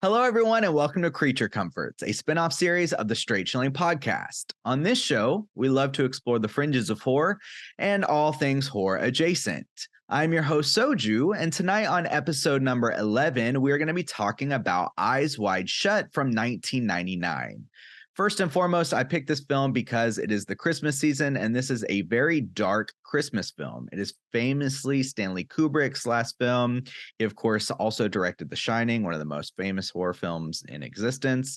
Hello, everyone, and welcome to Creature Comforts, a spinoff series of the Straight Chilling podcast. On this show, we love to explore the fringes of horror and all things horror adjacent. I'm your host, Soju, and tonight on episode number 11, we're going to be talking about Eyes Wide Shut from 1999. First and foremost, I picked this film because it is the Christmas season, and this is a very dark Christmas film. It is famously Stanley Kubrick's last film. He, of course, also directed The Shining, one of the most famous horror films in existence.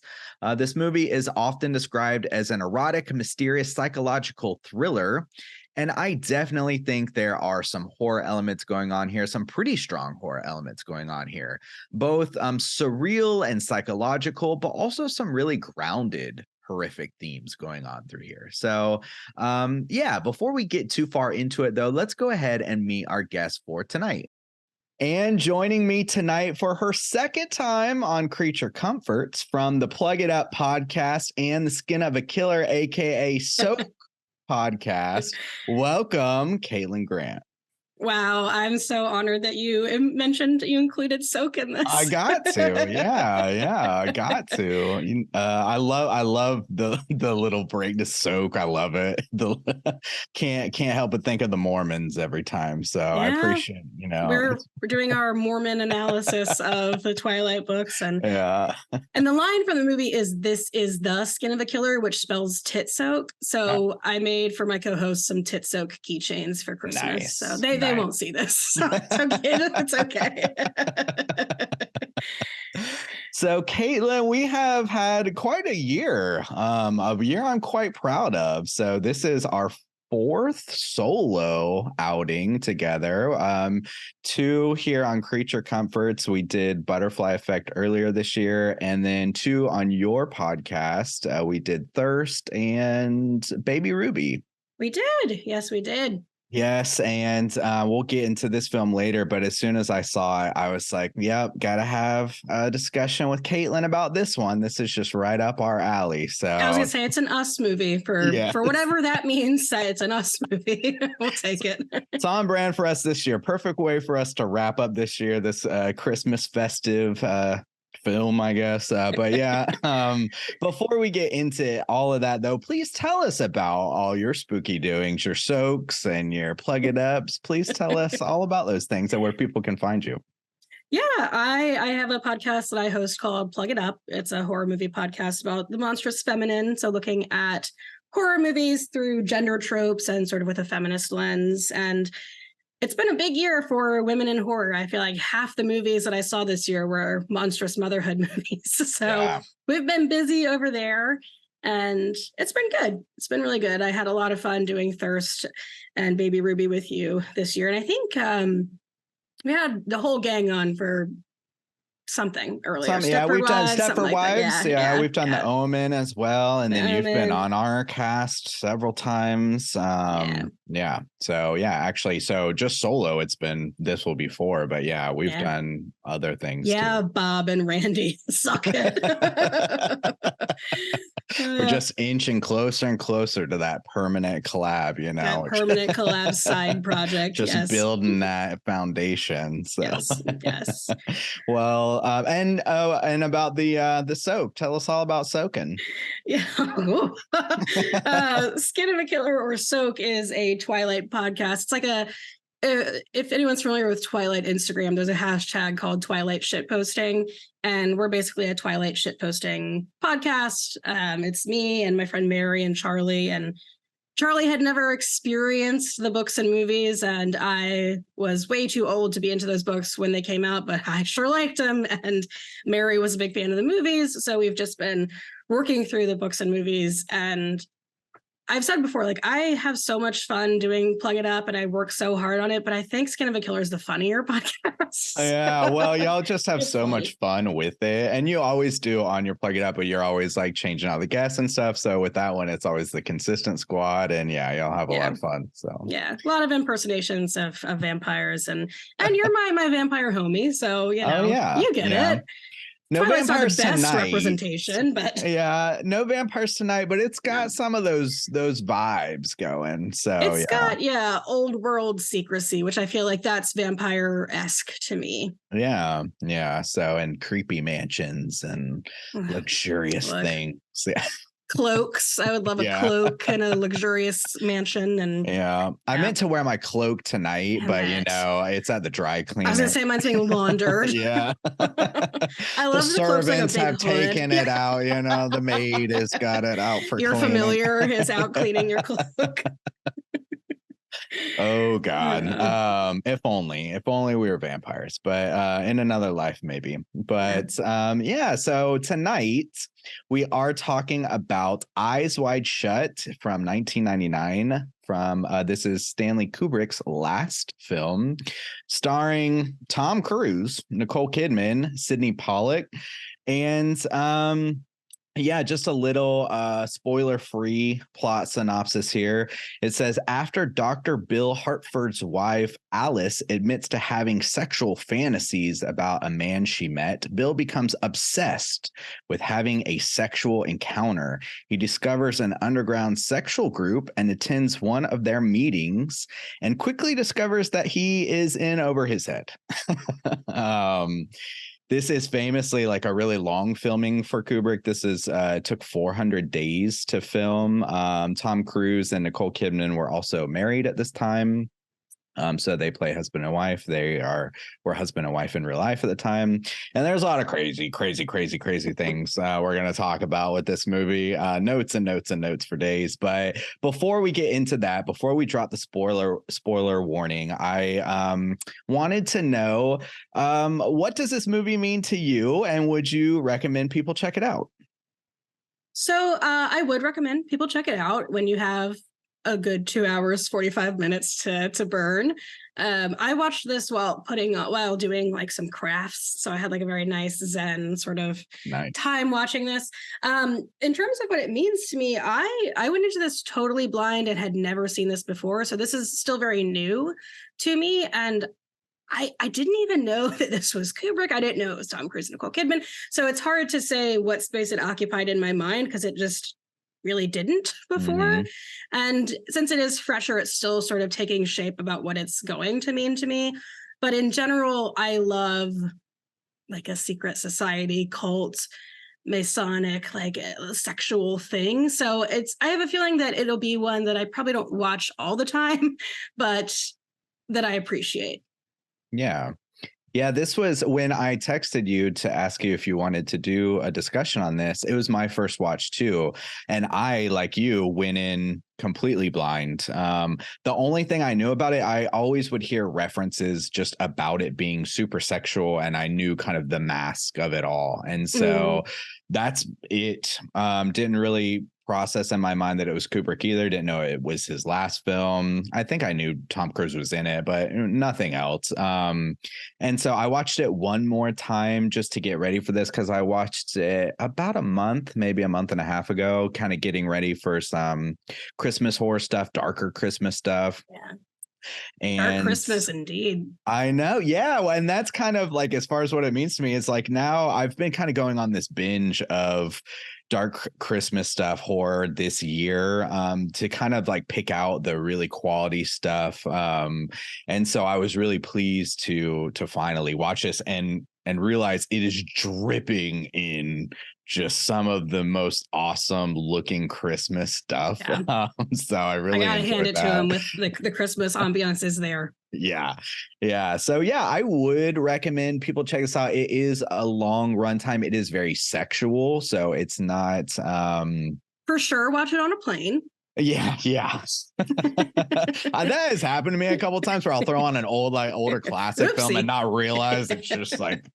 This movie is often described as an erotic, mysterious, psychological thriller. And I definitely think there are some horror elements going on here, some pretty strong horror elements going on here, both surreal and psychological, but also some really grounded horrific themes going on through here. So, before we get too far into it, though, let's go ahead and meet our guest for tonight. And joining me tonight for her second time on Creature Comforts from the Plug It Up podcast and the Skin of a Killer, aka Soap podcast. Welcome, Caitlin Grant. Wow, I'm so honored that you mentioned you included soak in this. I got to, I got to. I love the little break to soak. I love it. Can't help but think of the Mormons every time. So yeah, I appreciate we're doing our Mormon analysis of the Twilight books, and and the line from the movie is "This is the skin of a killer," which spells tit soak. So I made for my co-host some tit soak keychains for Christmas. Nice. So they won't see this. So it's okay. It's okay. So, Caitlin, we have had quite a year, I'm quite proud of. So this is our fourth solo outing together. Two here on Creature Comforts. We did Butterfly Effect earlier this year, and then two on your podcast. We did Thirst and Baby Ruby. We did. Yes, we did. Yes, and we'll get into this film later, but as soon as I saw it, I was like, yep, gotta have a discussion with Caitlin about this one. This is just right up our alley. So I was gonna say it's an us movie for whatever that means. It's an us movie. We'll take it. It's on brand for us this year. Perfect way for us to wrap up this year, this Christmas festive film, I guess. But yeah, before we get into all of that, though, please tell us about all your spooky doings, your soaks and your plug it ups. Please tell us all about those things and where people can find you. Yeah, I have a podcast that I host called Plug It Up. It's a horror movie podcast about the monstrous feminine. So looking at horror movies through gender tropes and sort of with a feminist lens. And it's been a big year for women in horror. I feel like half the movies that I saw this year were monstrous motherhood movies. So we've been busy over there, and it's been good. It's been really good. I had a lot of fun doing Thirst and Baby Ruby with you this year. And I think we had the whole gang on for something earlier. We've done Stepford Wives. We've done The Omen as well. And then you've been on our cast several times. So just solo, this will be four, but we've done other things too. Bob and Randy suck it. We're just inching closer and closer to that permanent collab, that permanent collab side project. Just building that foundation. So. Yes. Well, and about the soak. Tell us all about soaking. Yeah. Skin of a Killer or Soak is a Twilight podcast. It's like if anyone's familiar with Twilight Instagram, there's a hashtag called Twilight Shitposting, and we're basically a Twilight shitposting podcast. It's me and my friend Mary and Charlie, and Charlie had never experienced the books and movies, and I was way too old to be into those books when they came out, but I sure liked them, and Mary was a big fan of the movies, so we've just been working through the books and movies. And I've said before, like, I have so much fun doing Plug It Up and I work so hard on it, but I think Skin of a Killer is the funnier podcast. Yeah, well, y'all just have so much fun with it. And you always do on your Plug It Up, but you're always like changing out the guests and stuff. So with that one, it's always the consistent squad. And y'all have a lot of fun. So a lot of impersonations of vampires. And you're my vampire homie. So, you get it. No Twilight's not the vampires best tonight. representation, but Yeah, no vampires tonight, but it's got some of those vibes going. So it's got old world secrecy, which I feel like that's vampire-esque to me. Yeah. So, and creepy mansions and luxurious things. Yeah. Cloaks. I would love a cloak and a luxurious mansion. And I meant to wear my cloak tonight, but it's at the dry cleaner. I was gonna say mine's being laundered. Yeah. I love the servants have taken it out. The maid has got it out for your cleaning. familiar is out cleaning your cloak. Oh God. If only we were vampires, but in another life maybe. But so tonight we are talking about Eyes Wide Shut from 1999. This is Stanley Kubrick's last film, starring Tom Cruise, Nicole Kidman, Sidney Pollack, and just a little spoiler-free plot synopsis here. It says, after Dr. Bill Hartford's wife, Alice, admits to having sexual fantasies about a man she met, Bill becomes obsessed with having a sexual encounter. He discovers an underground sexual group and attends one of their meetings and quickly discovers that he is in over his head. This is famously like a really long filming for Kubrick. This is took 400 days to film. Tom Cruise and Nicole Kidman were also married at this time. So they play husband and wife. They were husband and wife in real life at the time. And there's a lot of crazy things we're going to talk about with this movie. Notes and notes and notes for days. But before we get into that, before we drop the spoiler warning, I wanted to know, what does this movie mean to you? And would you recommend people check it out? So I would recommend people check it out when you have a good 2 hours, 45 minutes to burn. I watched this while doing like some crafts. So I had like a very nice Zen sort of time watching this. In terms of what it means to me, I went into this totally blind and had never seen this before. So this is still very new to me. And I didn't even know that this was Kubrick. I didn't know it was Tom Cruise and Nicole Kidman. So it's hard to say what space it occupied in my mind because it just really didn't before. Mm-hmm. And since it is fresher, it's still sort of taking shape about what it's going to mean to me. But in general, I love like a secret society, cult, Masonic, like sexual thing. So I have a feeling that it'll be one that I probably don't watch all the time, but that I appreciate. Yeah, this was when I texted you to ask you if you wanted to do a discussion on this. It was my first watch too. And I, like you, went in completely blind. The only thing I knew about it, I always would hear references just about it being super sexual, and I knew kind of the mask of it all. And so that's it. Didn't really process in my mind that it was Kubrick either. Didn't know it was his last film. I think I knew Tom Cruise was in it, but nothing else. And so I watched it one more time just to get ready for this, because I watched it about a month, maybe a month and a half ago, kind of getting ready for some Christmas horror stuff, darker Christmas stuff. Yeah. And Dark Christmas indeed. I know. Yeah. And that's kind of like, as far as what it means to me, it's like now I've been kind of going on this binge of dark Christmas stuff, horror this year, to kind of like pick out the really quality stuff. And so I was really pleased to finally watch this and realize it is dripping in just some of the most awesome looking Christmas stuff. Yeah. So I gotta hand it to him with the Christmas ambiance is there. Yeah. So I would recommend people check this out. It is a long runtime. It is very sexual, so it's not for sure watch it on a plane. Yeah. That has happened to me a couple of times where I'll throw on an older classic film and not realize it's just like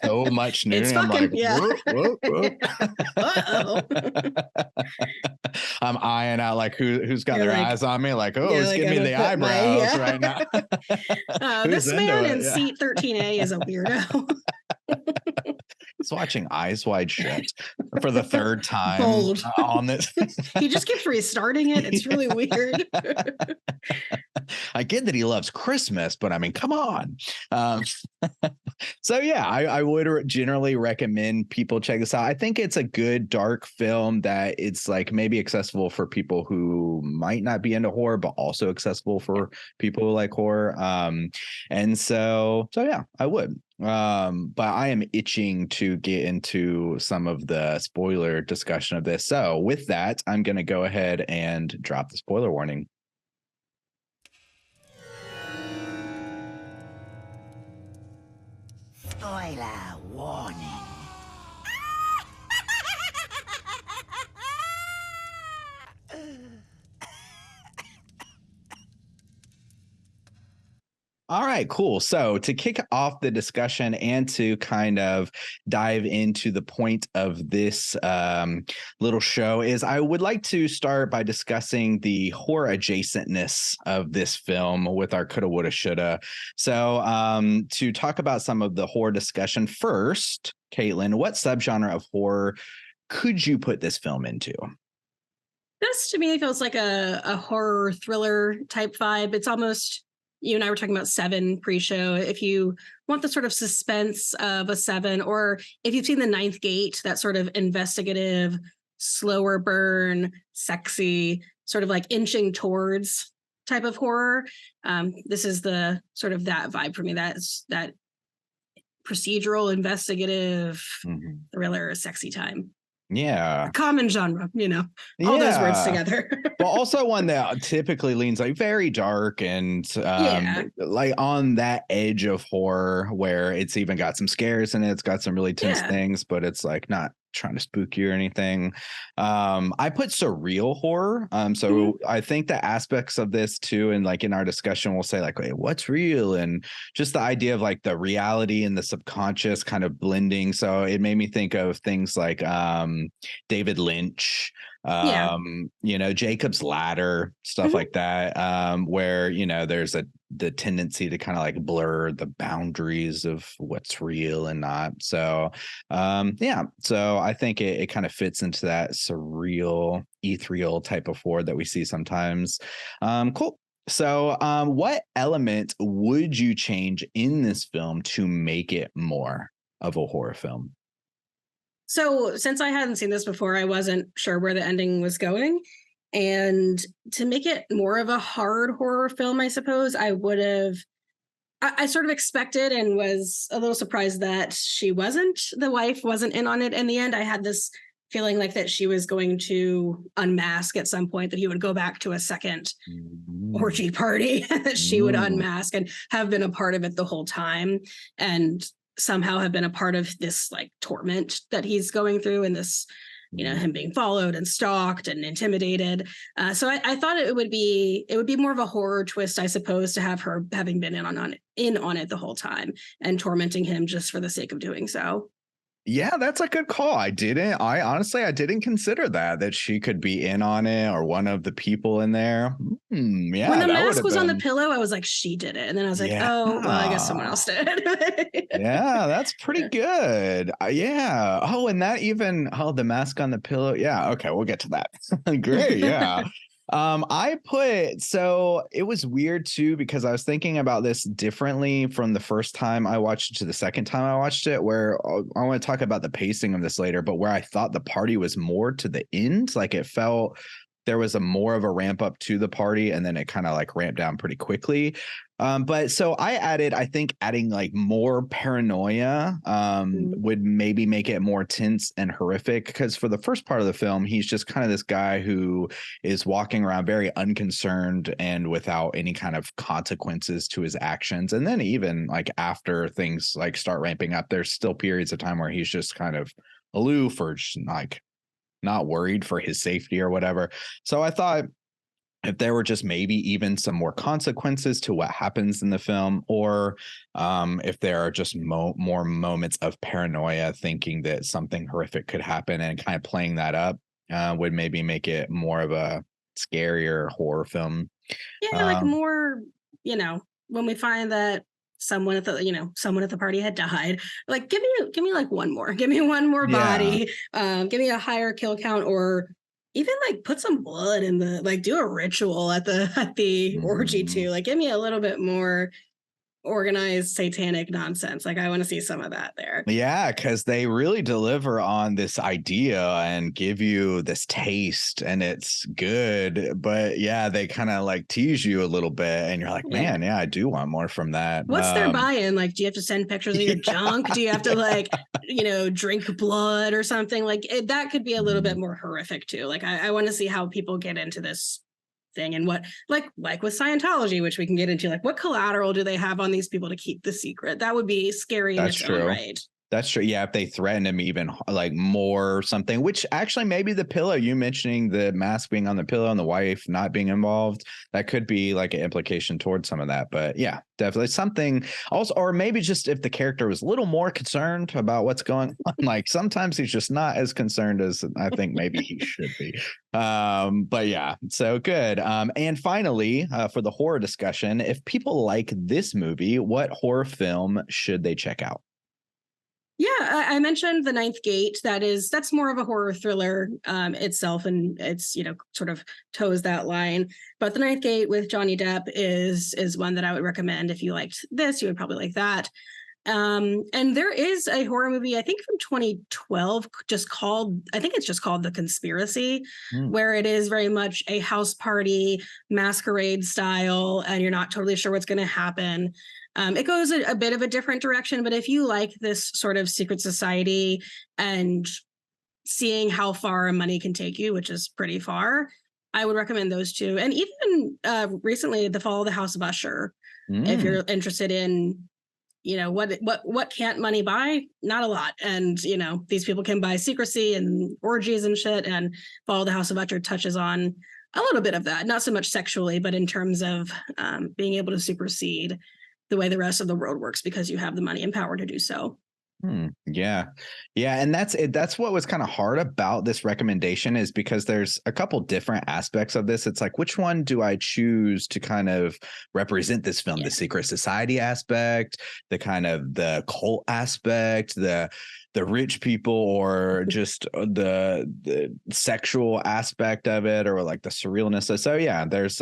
so much nudity. I'm like, whoop. I'm eyeing out like who's got their eyes on me, like, who's giving me the eyebrows right now. This man in seat 13A is a weirdo. He's watching Eyes Wide Shut for the third time on this. He just keeps restarting it. It's really weird. I get that he loves Christmas, but I mean, come on. So yeah, I would generally recommend people check this out. I think it's a good dark film that it's like maybe accessible for people who might not be into horror, but also accessible for people who like horror. And so yeah, I would. But I am itching to get into some of the spoiler discussion of this. So with that, I'm going to go ahead and drop the spoiler warning. Spoiler warning. All right, cool. So to kick off the discussion and to kind of dive into the point of this little show is I would like to start by discussing the horror adjacentness of this film with our coulda, woulda, shoulda. So to talk about some of the horror discussion first, Caitlin, what subgenre of horror could you put this film into? This to me feels like a horror thriller type vibe. It's almost, you and I were talking about Seven pre-show. If you want the sort of suspense of a Seven, or if you've seen The Ninth Gate, that sort of investigative, slower burn, sexy, sort of like inching towards type of horror. This is the sort of that vibe for me. That's that procedural, investigative, thriller, sexy time. Yeah. Common genre, all those words together. But also one that typically leans like very dark and like on that edge of horror where it's even got some scares in it. It's got some really tense things, but it's like not trying to spook you or anything. I put surreal horror. So I think the aspects of this too, and like in our discussion, we'll say like, wait, what's real? And just the idea of like the reality and the subconscious kind of blending. So it made me think of things like David Lynch, Jacob's Ladder, stuff like that, where, there's the tendency to kind of like blur the boundaries of what's real and not. So, so I think it kind of fits into that surreal, ethereal type of horror that we see sometimes. Cool. So, what element would you change in this film to make it more of a horror film? So since I hadn't seen this before, I wasn't sure where the ending was going. And to make it more of a hard horror film, I suppose, I sort of expected and was a little surprised that the wife wasn't in on it in the end. I had this feeling like that she was going to unmask at some point, that he would go back to a second orgy party, that she would unmask and have been a part of it the whole time. And somehow have been a part of this like torment that he's going through, and this, him being followed and stalked and intimidated. So I thought it would be more of a horror twist, I suppose, to have her having been in on it the whole time and tormenting him just for the sake of doing so. Yeah, that's a good call. I didn't consider that she could be in on it or one of the people in there. Yeah. When the mask was on the pillow, I was like, she did it. And then I was like, oh, well, I guess someone else did. Yeah, that's pretty good. Yeah. Oh, and that even, the mask on the pillow. Yeah. Okay. We'll get to that. Great. Yeah. So it was weird too, because I was thinking about this differently from the first time I watched it to the second time I watched it, where I want to talk about the pacing of this later, but where I thought the party was more to the end, like it felt there was more of a ramp up to the party, and then it kind of like ramped down pretty quickly. But so I think adding like more paranoia would maybe make it more tense and horrific, because for the first part of the film, he's just kind of this guy who is walking around very unconcerned and without any kind of consequences to his actions. And then even like after things like start ramping up, there's still periods of time where he's just kind of aloof or just like not worried for his safety or whatever. So I thought if there were just maybe even some more consequences to what happens in the film, or if there are just more moments of paranoia, thinking that something horrific could happen and kind of playing that up, would maybe make it more of a scarier horror film. Yeah, like more, when we find that someone at the party had died, like give me like one more body, give me a higher kill count, or even like put some blood in the, like do a ritual at the orgy too, like give me a little bit more organized satanic nonsense. Like I want to see some of that there. Yeah, because they really deliver on this idea and give you this taste, and it's good. But yeah, they kind of like tease you a little bit, and you're like, man, yeah, I do want more from that. What's their buy-in? Like, do you have to send pictures of your junk? Do you have to like, drink blood or something? Like that could be a little bit more horrific too. Like I want to see how people get into this thing and what like with Scientology, which we can get into, like what collateral do they have on these people to keep the secret? That would be scary in its own right. That's true. Yeah, if they threaten him even like more or something, which actually maybe the pillow, you mentioning the mask being on the pillow and the wife not being involved, that could be like an implication towards some of that. But yeah, definitely something also, or maybe just if the character was a little more concerned about what's going on, like sometimes he's just not as concerned as I think maybe he should be. But yeah, so good. And finally, for the horror discussion, if people like this movie, what horror film should they check out? Yeah, I mentioned The Ninth Gate. That's more of a horror thriller itself, and it's sort of toes that line. But The Ninth Gate with Johnny Depp is one that I would recommend. If you liked this, you would probably like that. And there is a horror movie, I think from 2012, just called The Conspiracy, where it is very much a house party masquerade style, and you're not totally sure what's going to happen. It goes a bit of a different direction, but if you like this sort of secret society and seeing how far money can take you, which is pretty far, I would recommend those two. And even recently, The Fall of the House of Usher, if you're interested in, what can't money buy? Not a lot. And, these people can buy secrecy and orgies and shit. And Fall of the House of Usher touches on a little bit of that, not so much sexually, but in terms of being able to supersede the way the rest of the world works because you have the money and power to do so. Yeah. And that's what was kind of hard about this recommendation, is because there's a couple different aspects of this. It's like, which one do I choose to kind of represent this film? The secret society aspect, the kind of the cult aspect, the rich people, or just the sexual aspect of it, or like the surrealness. So yeah, there's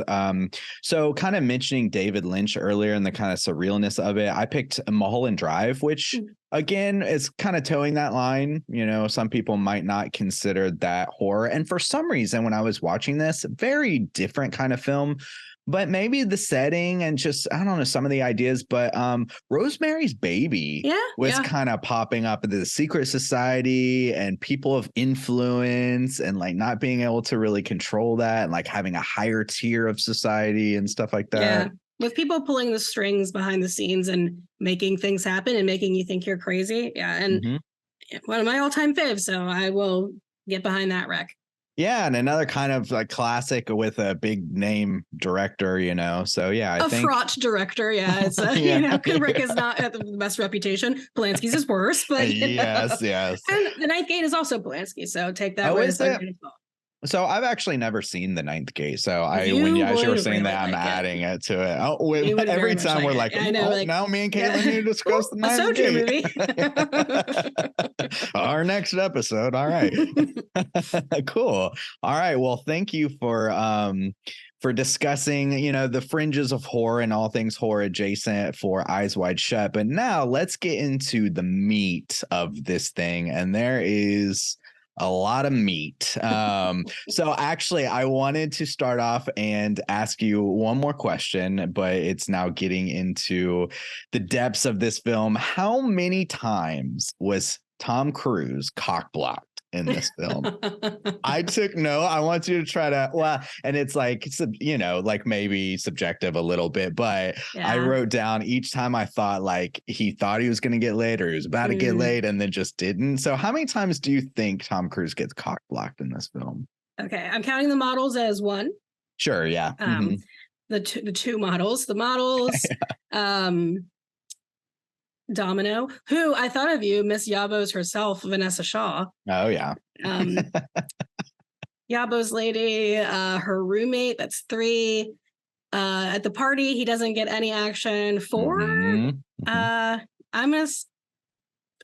so kind of mentioning David Lynch earlier and the kind of surrealness of it, I picked Mulholland Drive, which again is kind of towing that line. Some people might not consider that horror, and for some reason when I was watching this, very different kind of film. But maybe the setting and just, I don't know, some of the ideas, but Rosemary's Baby was kind of popping up into the secret society and people of influence and like not being able to really control that and like having a higher tier of society and stuff like that. Yeah, with people pulling the strings behind the scenes and making things happen and making you think you're crazy. Yeah, and one of my all-time faves, so I will get behind that rec. Yeah, and another kind of like classic with a big name director, So yeah, I think fraught director. Yeah, it's Kubrick is not at the best reputation. Polanski's is worse, but yes. And The Ninth Gate is also Polanski, so take that with a grain of salt. So I've actually never seen The Ninth Gate. So as you were saying that, I'm adding it to it. Oh, wait, every time we're like, now me and Caitlin need to discuss The Ninth Gate. Movie. Our next episode. All right. Cool. All right. Well, thank you for discussing, the fringes of horror and all things horror adjacent for Eyes Wide Shut. But now let's get into the meat of this thing. And there is a lot of meat. So actually, I wanted to start off and ask you one more question, but it's now getting into the depths of this film. How many times was Tom Cruise cock-blocked in this film? I took note. I want you to try to, and it's like, like maybe subjective a little bit, but I wrote down each time I thought like he thought he was going to get laid or he was about to get laid and then just didn't. So how many times do you think Tom Cruise gets cock blocked in this film? Okay. I'm counting the models as one. Sure. Yeah. The two models, Domino, who I thought of you, Miss Yabo's herself, Vanessa Shaw. Oh, yeah. Yabo's lady, her roommate, that's 3. At the party, he doesn't get any action. 4. I'll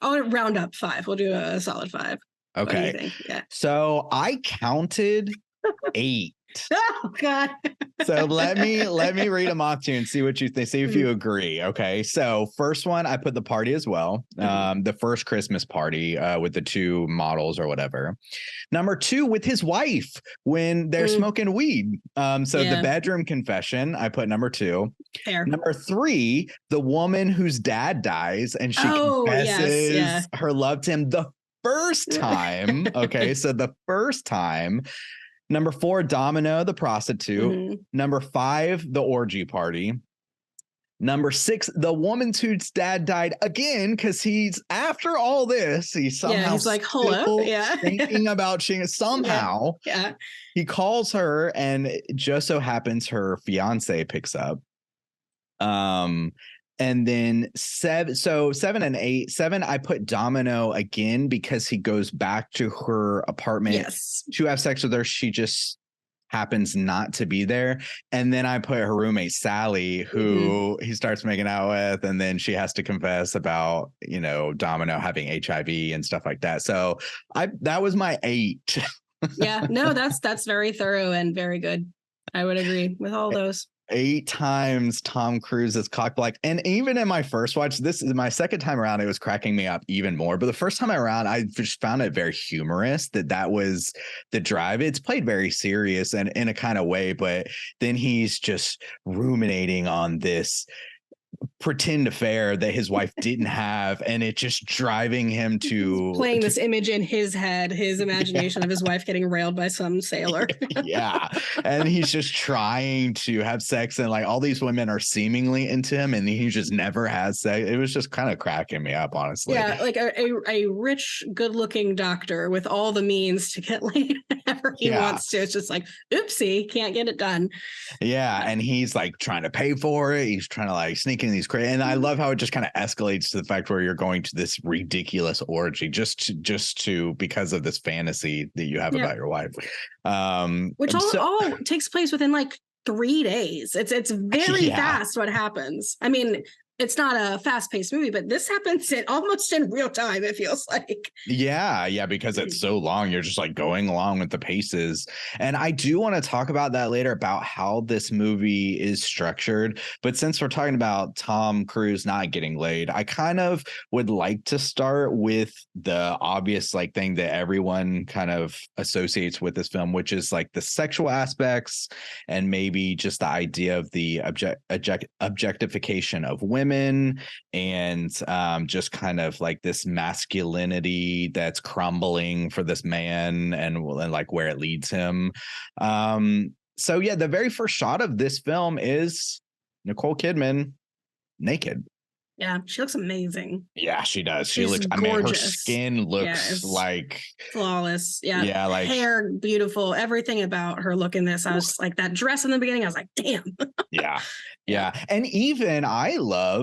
round up 5. We'll do a solid 5. Okay. Yeah. So I counted 8 Oh God. So let me read them off to you and see what you think. See if you agree. Okay. So first one, I put the party as well. The first Christmas party with the two models or whatever. Number two, with his wife when they're smoking weed. So the bedroom confession, I put number two. Fair. Number three, the woman whose dad dies and she confesses her love to him the first time. Okay. So the first time. Number four, Domino, the prostitute. Number five, the orgy party. Number six, the woman whose dad died again, because he's after all this, he's somehow he's like, hello, thinking about she somehow. Yeah. He calls her, and it just so happens her fiance picks up. And then seven and eight. Seven, I put Domino again because he goes back to her apartment to have sex with her. She just happens not to be there. And then I put her roommate, Sally, who he starts making out with. And then she has to confess about, Domino having HIV and stuff like that. So that was my 8. Yeah, no, that's very thorough and very good. I would agree with all those. 8 times Tom Cruise is cockblocked. And even in my first watch, this is my second time around, it was cracking me up even more. But the first time around, I just found it very humorous that was the drive. It's played very serious and in a kind of way, but then he's just ruminating on this pretend affair that his wife didn't have, and it just driving him to playing this image in his head, his imagination of his wife getting railed by some sailor. And he's just trying to have sex, and like all these women are seemingly into him, and he just never has sex. It was just kind of cracking me up, honestly. Yeah, like a rich, good-looking doctor with all the means to get laid whenever he wants to. It's just like, oopsie, can't get it done. Yeah, and he's like trying to pay for it. He's trying to like sneak in these crazy, and I love how it just kind of escalates to the fact where you're going to this ridiculous orgy just to because of this fantasy that you have about your wife, which all takes place within like 3 days. It's very fast what happens. I mean, it's not a fast-paced movie, but this happens almost in real time, it feels like. Yeah, because it's so long. You're just like going along with the paces. And I do want to talk about that later, about how this movie is structured. But since we're talking about Tom Cruise not getting laid, I kind of would like to start with the obvious like thing that everyone kind of associates with this film, which is like the sexual aspects and maybe just the idea of the objectification of women. And just kind of like this masculinity that's crumbling for this man and like where it leads him. So the very first shot of this film is Nicole Kidman naked. Yeah, she looks amazing. Yeah, she does. She looks, gorgeous. I mean, her skin looks like flawless. Yeah, like hair, beautiful. Everything about her look in this. I was like, that dress in the beginning, I was like, damn. Yeah. And even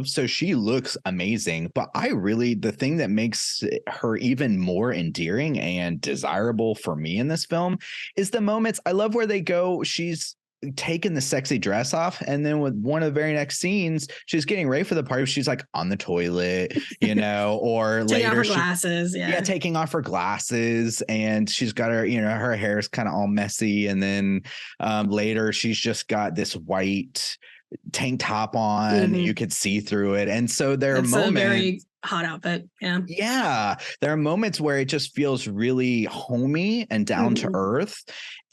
so she looks amazing, but the thing that makes her even more endearing and desirable for me in this film is the moments. I love where they go. She's taking the sexy dress off, and then with one of the very next scenes, she's getting ready for the party. She's like on the toilet, or taking later off her glasses, taking off her glasses, and she's got her, her hair is kind of all messy, and then later she's just got this white tank top on. You could see through it, and so there are moments. A very hot outfit. Yeah, there are moments where it just feels really homey and down to earth,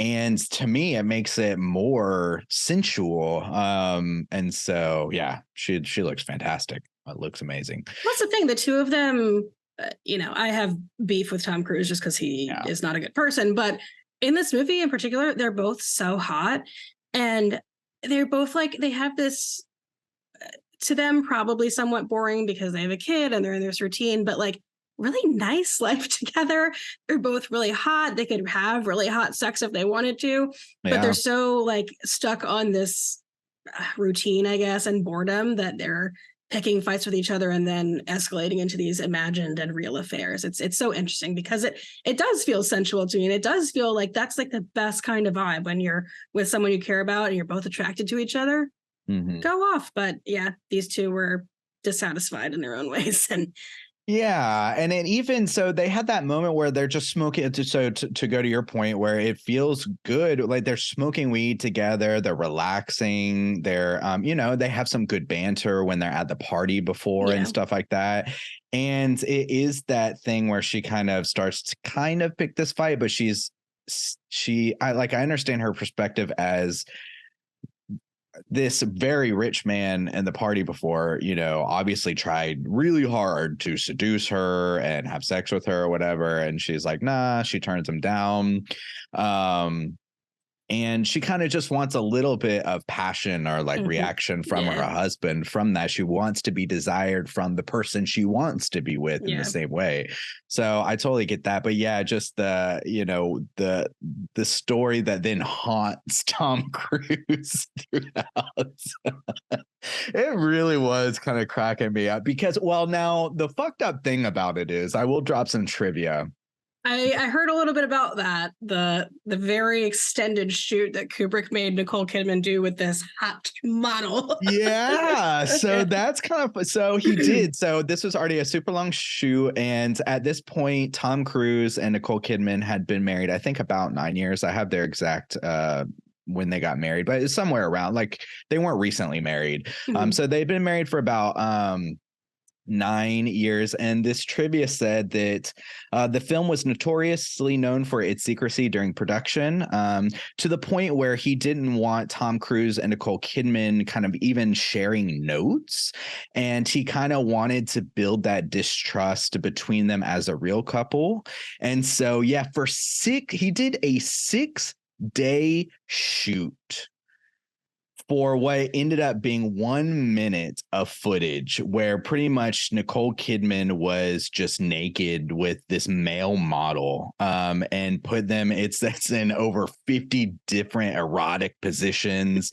and to me it makes it more sensual. And so she looks fantastic. It looks amazing. That's the thing, the two of them, I have beef with Tom Cruise just because he is not a good person, but in this movie in particular, they're both so hot, and they're both like, they have this to them probably somewhat boring because they have a kid and they're in this routine, but like really nice life together. They're both really hot. They could have really hot sex if they wanted to, but they're so like stuck on this routine, I guess, and boredom that they're picking fights with each other and then escalating into these imagined and real affairs. It's so interesting because it does feel sensual to me, and it does feel like that's like the best kind of vibe when you're with someone you care about and you're both attracted to each other. Go off. But these two were dissatisfied in their own ways, and Yeah, and then even so, they had that moment where they're just smoking. So to go to your point, where it feels good, like they're smoking weed together, they're relaxing, they have some good banter when they're at the party before and Yeah. stuff like that. And it is that thing where she kind of starts to kind of pick this fight, but I understand her perspective as this very rich man in the party before, obviously tried really hard to seduce her and have sex with her or whatever. And she's like, nah, she turns him down. And she kind of just wants a little bit of passion or like reaction from her Yeah. husband from that. She wants to be desired from the person she wants to be with in the Yeah. same way. So I totally get that. But yeah, just the story that then haunts Tom Cruise throughout. It really was kind of cracking me up because, well, now the fucked up thing about it is I will drop some trivia. I heard a little bit about that. The very extended shoot that Kubrick made Nicole Kidman do with this hot model. Yeah. So Yeah. that's kind of, so he did. So this was already a super long shoot. And at this point, Tom Cruise and Nicole Kidman had been married, I think about 9 years. I have their exact, when they got married, but it's somewhere around, like they weren't recently married. So they've been married for about, 9 years. And this trivia said that the film was notoriously known for its secrecy during production, to the point where he didn't want Tom Cruise and Nicole Kidman kind of even sharing notes. And he kind of wanted to build that distrust between them as a real couple. And so, yeah, he did a 6-day shoot for what ended up being 1 minute of footage where pretty much Nicole Kidman was just naked with this male model, and put them, that's in over 50 different erotic positions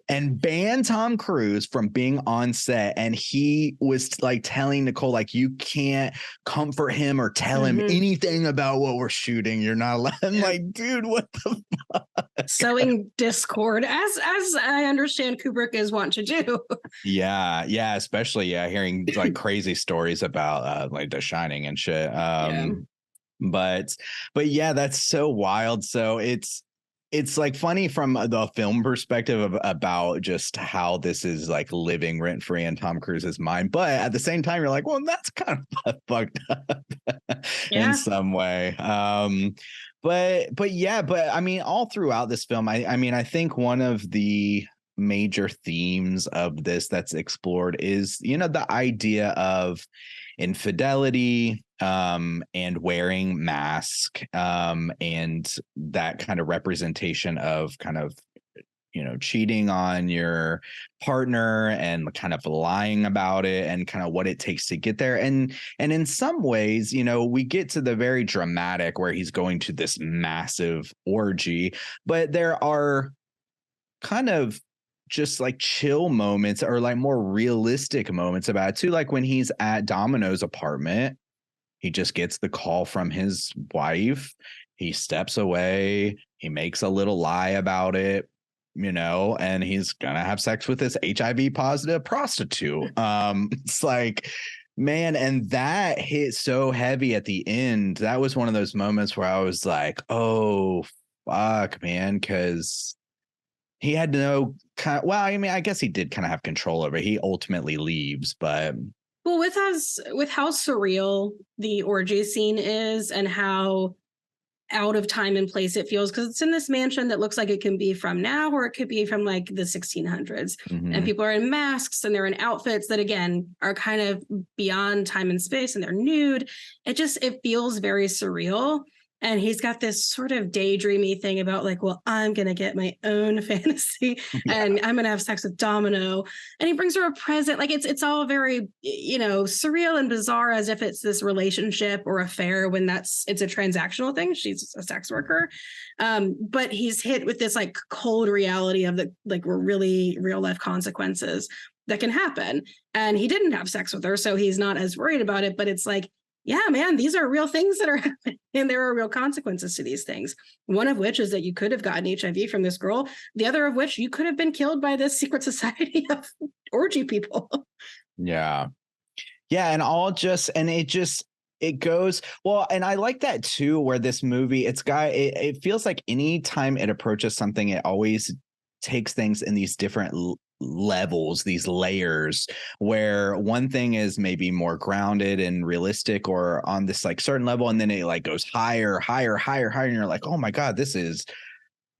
and banned Tom Cruise from being on set. And he was like telling Nicole, like, you can't comfort him or tell him anything about what we're shooting. You're not allowed. I'm like, dude, what the fuck? Sowing discord, as I understand Kubrick is wanting to do. Yeah, especially hearing like crazy stories about like The Shining and shit. But yeah, that's so wild. So it's like funny from the film perspective about just how this is like living rent free in Tom Cruise's mind. But at the same time, you're like, well, that's kind of fucked up in some way. But yeah, but I mean, all throughout this film, I mean, I think one of the major themes of this that's explored is, the idea of infidelity, and wearing mask, and that kind of representation of kind of, cheating on your partner and kind of lying about it and kind of what it takes to get there. And in some ways, we get to the very dramatic where he's going to this massive orgy, but there are kind of just like chill moments or like more realistic moments about it too. Like when he's at Domino's apartment, he just gets the call from his wife. He steps away. He makes a little lie about it, and he's going to have sex with this HIV positive prostitute. It's like, man, and that hit so heavy at the end. That was one of those moments where I was like, oh, fuck, man, because he had no well, I mean, I guess he did kind of have control over it. He ultimately leaves, but Well, with how surreal the orgy scene is and how out of time and place it feels, because it's in this mansion that looks like it can be from now or it could be from like the 1600s. And people are in masks and they're in outfits that, again, are kind of beyond time and space, and they're nude. It feels very surreal. And he's got this sort of daydreamy thing about like, well, I'm going to get my own fantasy and I'm going to have sex with Domino. And he brings her a present. Like it's all very, surreal and bizarre, as if it's this relationship or affair when it's a transactional thing. She's a sex worker. But he's hit with this like cold reality of the like really real life consequences that can happen. And he didn't have sex with her, so he's not as worried about it. But it's like, yeah, man, these are real things that are happening, and there are real consequences to these things. One of which is that you could have gotten HIV from this girl. The other of which you could have been killed by this secret society of orgy people. Yeah. Yeah, it goes well, and I like that too, where this movie, it feels like any time it approaches something, it always takes things in these different levels, these layers, where one thing is maybe more grounded and realistic or on this like certain level, and then it like goes higher, higher, higher, higher, and you're like, oh my God, this is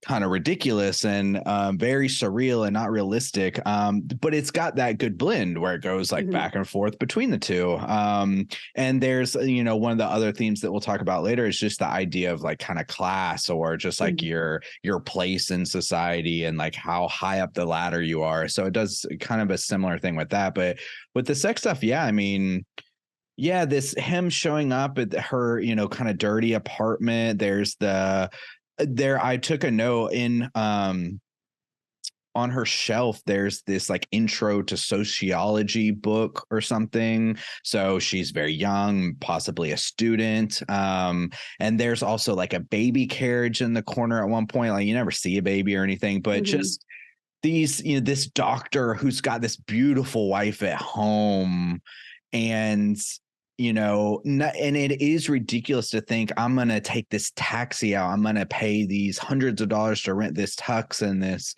kind of ridiculous and very surreal and not realistic. But it's got that good blend where it goes like back and forth between the two. And there's, one of the other themes that we'll talk about later is just the idea of like kind of class or just like your place in society and like how high up the ladder you are. So it does kind of a similar thing with that. But with the sex stuff, yeah, I mean, yeah, this him showing up at her, kind of dirty apartment. I took a note in on her shelf, there's this like intro to sociology book or something. So she's very young, possibly a student. And there's also like a baby carriage in the corner at one point. Like you never see a baby or anything, but just this doctor who's got this beautiful wife at home, and and it is ridiculous to think I'm going to take this taxi out. I'm going to pay these hundreds of dollars to rent this tux and this,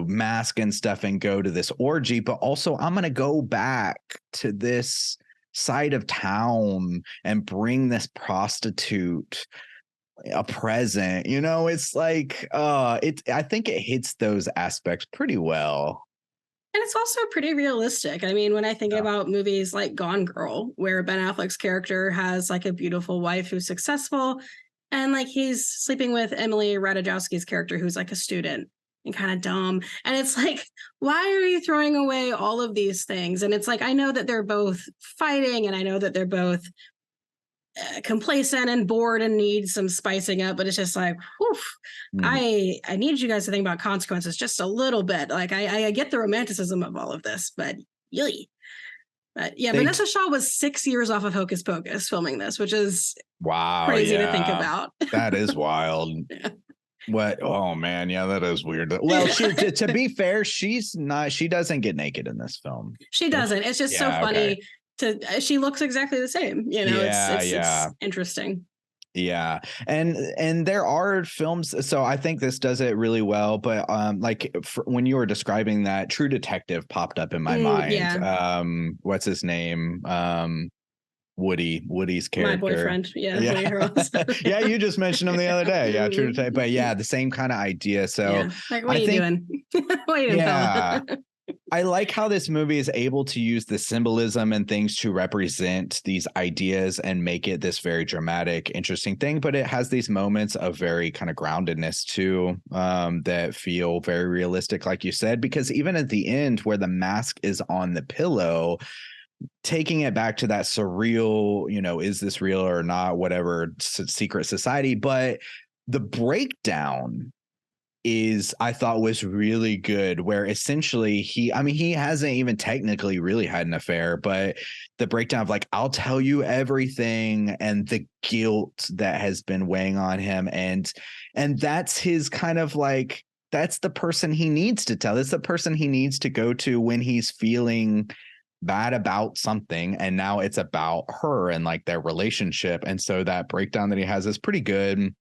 mask and stuff and go to this orgy. But also I'm going to go back to this side of town and bring this prostitute a present. It's like, I think it hits those aspects pretty well. And it's also pretty realistic. I mean, when I think about movies like Gone Girl, where Ben Affleck's character has like a beautiful wife who's successful, and like he's sleeping with Emily Ratajkowski's character who's like a student and kind of dumb. And it's like, why are you throwing away all of these things? And it's like, I know that they're both fighting and I know that they're both complacent and bored and need some spicing up, but it's just like, whew, I need you guys to think about consequences just a little bit. Like I get the romanticism of all of this, but yay. But yeah, Vanessa Shaw was 6 years off of Hocus Pocus filming this, which is crazy to think about. That is wild. Yeah. What? Oh man, yeah, that is weird. Well, to be fair, she doesn't get naked in this film. She doesn't. It's just so funny. Okay. She looks exactly the same, it's interesting. Yeah. And there are films. So I think this does it really well. But when you were describing that, True Detective popped up in my mind. Yeah. What's his name? Woody's character. My boyfriend. Yeah. Yeah. You just mentioned him the other day. Yeah. True Detective. But yeah, the same kind of idea. So like, what are you doing? What are you doing, fella? I like how this movie is able to use the symbolism and things to represent these ideas and make it this very dramatic, interesting thing. But it has these moments of very kind of groundedness too, that feel very realistic, like you said, because even at the end where the mask is on the pillow, taking it back to that surreal, is this real or not, whatever secret society. But the breakdown I thought was really good, where essentially he hasn't even technically really had an affair, but the breakdown of like, I'll tell you everything, and the guilt that has been weighing on him. And that's his kind of like, that's the person he needs to tell. That's the person he needs to go to when he's feeling bad about something. And now it's about her and like their relationship. And so that breakdown that he has is pretty good.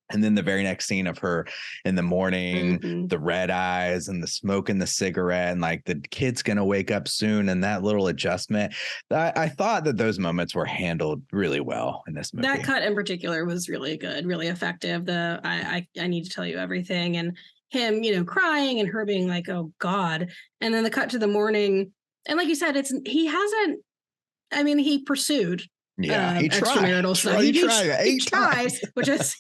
And then the very next scene of her in the morning, the red eyes and the smoke and the cigarette, and like the kid's going to wake up soon. And that little adjustment, I thought that those moments were handled really well in this movie. That cut in particular was really good, really effective. I need to tell you everything. And him, crying and her being like, oh God. And then the cut to the morning. And like you said, he pursued. Yeah, he tried. Extramarital stuff. He tried, which is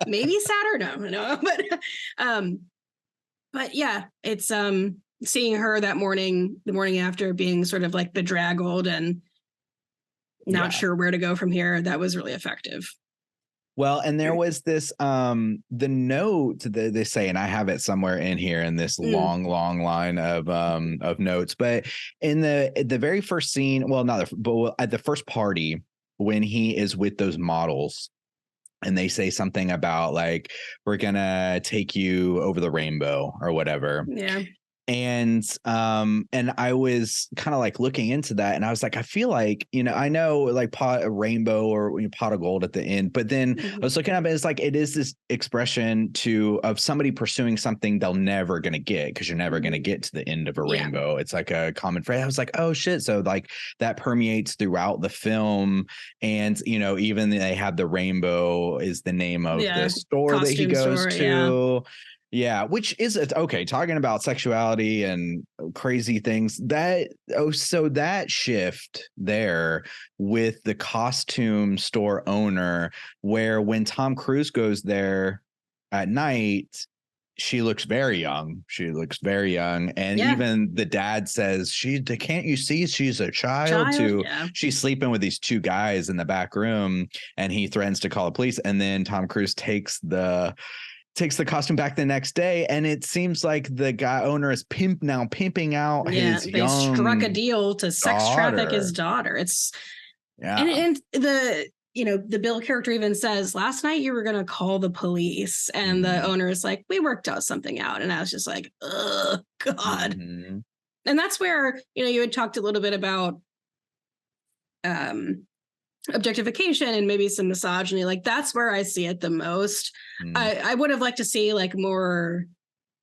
maybe sadder. No, but yeah, it's seeing her that morning, the morning after, being sort of like bedraggled and not sure where to go from here. That was really effective. Well, and there was this the note that they say, and I have it somewhere in here in this long line of notes, but in the very first scene, well, but at the first party when he is with those models, and they say something about like, we're gonna take you over the rainbow or whatever. Yeah. And I was kind of like looking into that, and I was like, I feel like, I know like a rainbow or pot of gold at the end, but then I was looking up, and it's like it is this expression of somebody pursuing something they'll never gonna get, because you're never gonna get to the end of a rainbow. It's like a common phrase. I was like, oh shit, so like that permeates throughout the film. And even they have the rainbow is the name of the store that he goes to. Yeah, which is okay. Talking about sexuality and crazy things, so that shift there with the costume store owner, where when Tom Cruise goes there at night, she looks very young. And even the dad says, can't you see she's a child too? Yeah. She's sleeping with these two guys in the back room, and he threatens to call the police. And then Tom Cruise takes the costume back the next day, and it seems like the guy owner is pimping out his young struck a deal to sex traffic his daughter. And the Bill character even says, last night you were going to call the police, and the owner is like, we worked out something out. And I was just like, oh God. And that's where, you had talked a little bit about objectification and maybe some misogyny. Like, that's where I see it the most. I would have liked to see like more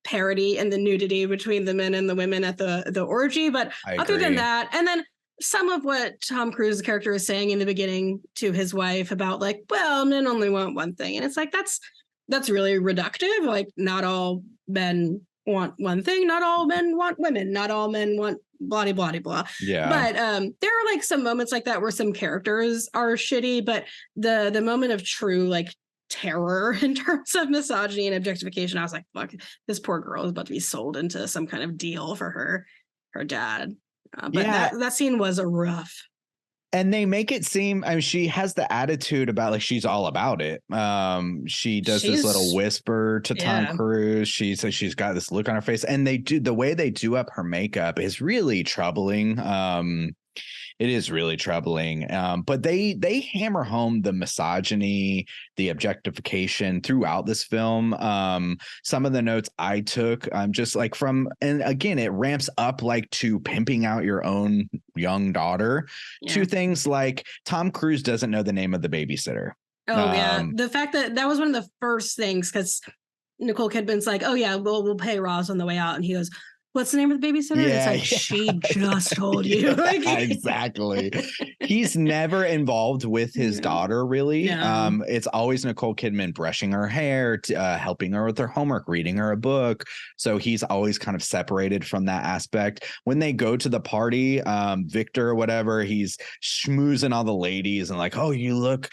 parity in the nudity between the men and the women at the orgy, but other than that, and then some of what Tom Cruise's character is saying in the beginning to his wife about like, well, men only want one thing, and it's like that's really reductive. Like, not all men want one thing, not all men want women, not all men want blah blah blah. Yeah. But there are like some moments like that where some characters are shitty, but the moment of true like terror in terms of misogyny and objectification, I was like, fuck, this poor girl is about to be sold into some kind of deal for her dad. But that scene was a rough. And they make it seem, I mean, she has the attitude about like she's all about it. She does this little whisper to Tom Cruise. She says she's got this look on her face, and the way they do up her makeup is really troubling. It is really troubling. But they hammer home the misogyny, the objectification throughout this film. Some of the notes I took, just like and again, it ramps up like to pimping out your own young daughter to things like Tom Cruise doesn't know the name of the babysitter. Oh, yeah. The fact that was one of the first things, because Nicole Kidman's like, oh, yeah, we'll pay Ross on the way out. And he goes, what's the name of the babysitter? Yeah, it's like, she just told you. Exactly. He's never involved with his daughter, really. No. It's always Nicole Kidman brushing her hair, helping her with her homework, reading her a book. So he's always kind of separated from that aspect. When they go to the party, Victor or whatever, he's schmoozing all the ladies and like, oh, you look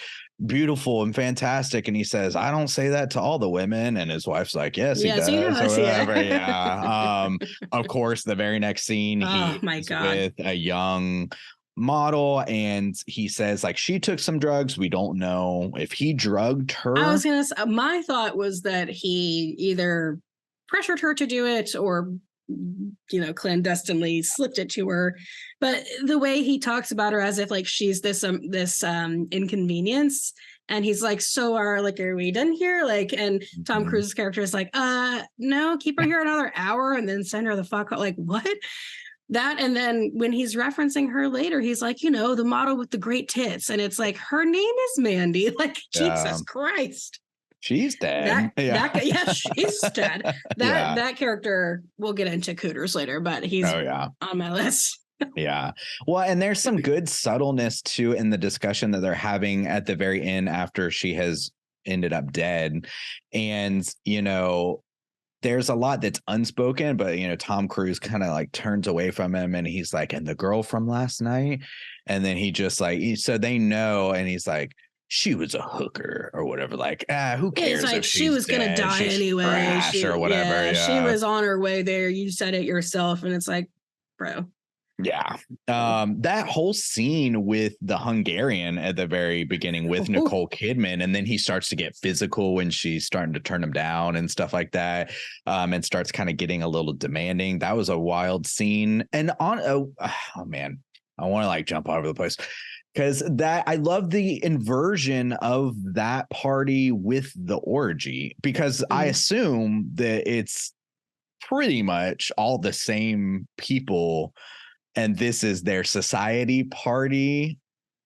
beautiful and fantastic, and he says, I don't say that to all the women, and his wife's like, yes he does, or whatever. Of course, the very next scene, he's with a young model, and he says like, she took some drugs, we don't know if he drugged her. I was gonna say, my thought was that he either pressured her to do it or clandestinely slipped it to her. But the way he talks about her as if like she's this inconvenience, and he's like, so are we done here? Like, and Tom Cruise's character is like, no, keep her here another hour and then send her the fuck out. Like, what? That, and then when he's referencing her later, he's like, the model with the great tits, and it's like, her name is Mandy. Like, Jesus Christ. She's dead. She's dead. That character, we'll get into Cooters later, but he's on my list. Yeah. Well, and there's some good subtleness too in the discussion that they're having at the very end after she has ended up dead. And, there's a lot that's unspoken, but, Tom Cruise kind of like turns away from him, and he's like, and the girl from last night. And then he just like, so they know, and he's like, she was a hooker or whatever. Like, who cares? It's like, she was going to die anyway. Or whatever. She was on her way there. You said it yourself. And it's like, bro. Yeah. That whole scene with the Hungarian at the very beginning with Nicole Kidman, and then he starts to get physical when she's starting to turn him down and stuff like that, and starts kind of getting a little demanding. That was a wild scene. And oh man, I want to like jump all over the place. Because I love the inversion of that party with the orgy, because I assume that it's pretty much all the same people, and this is their society party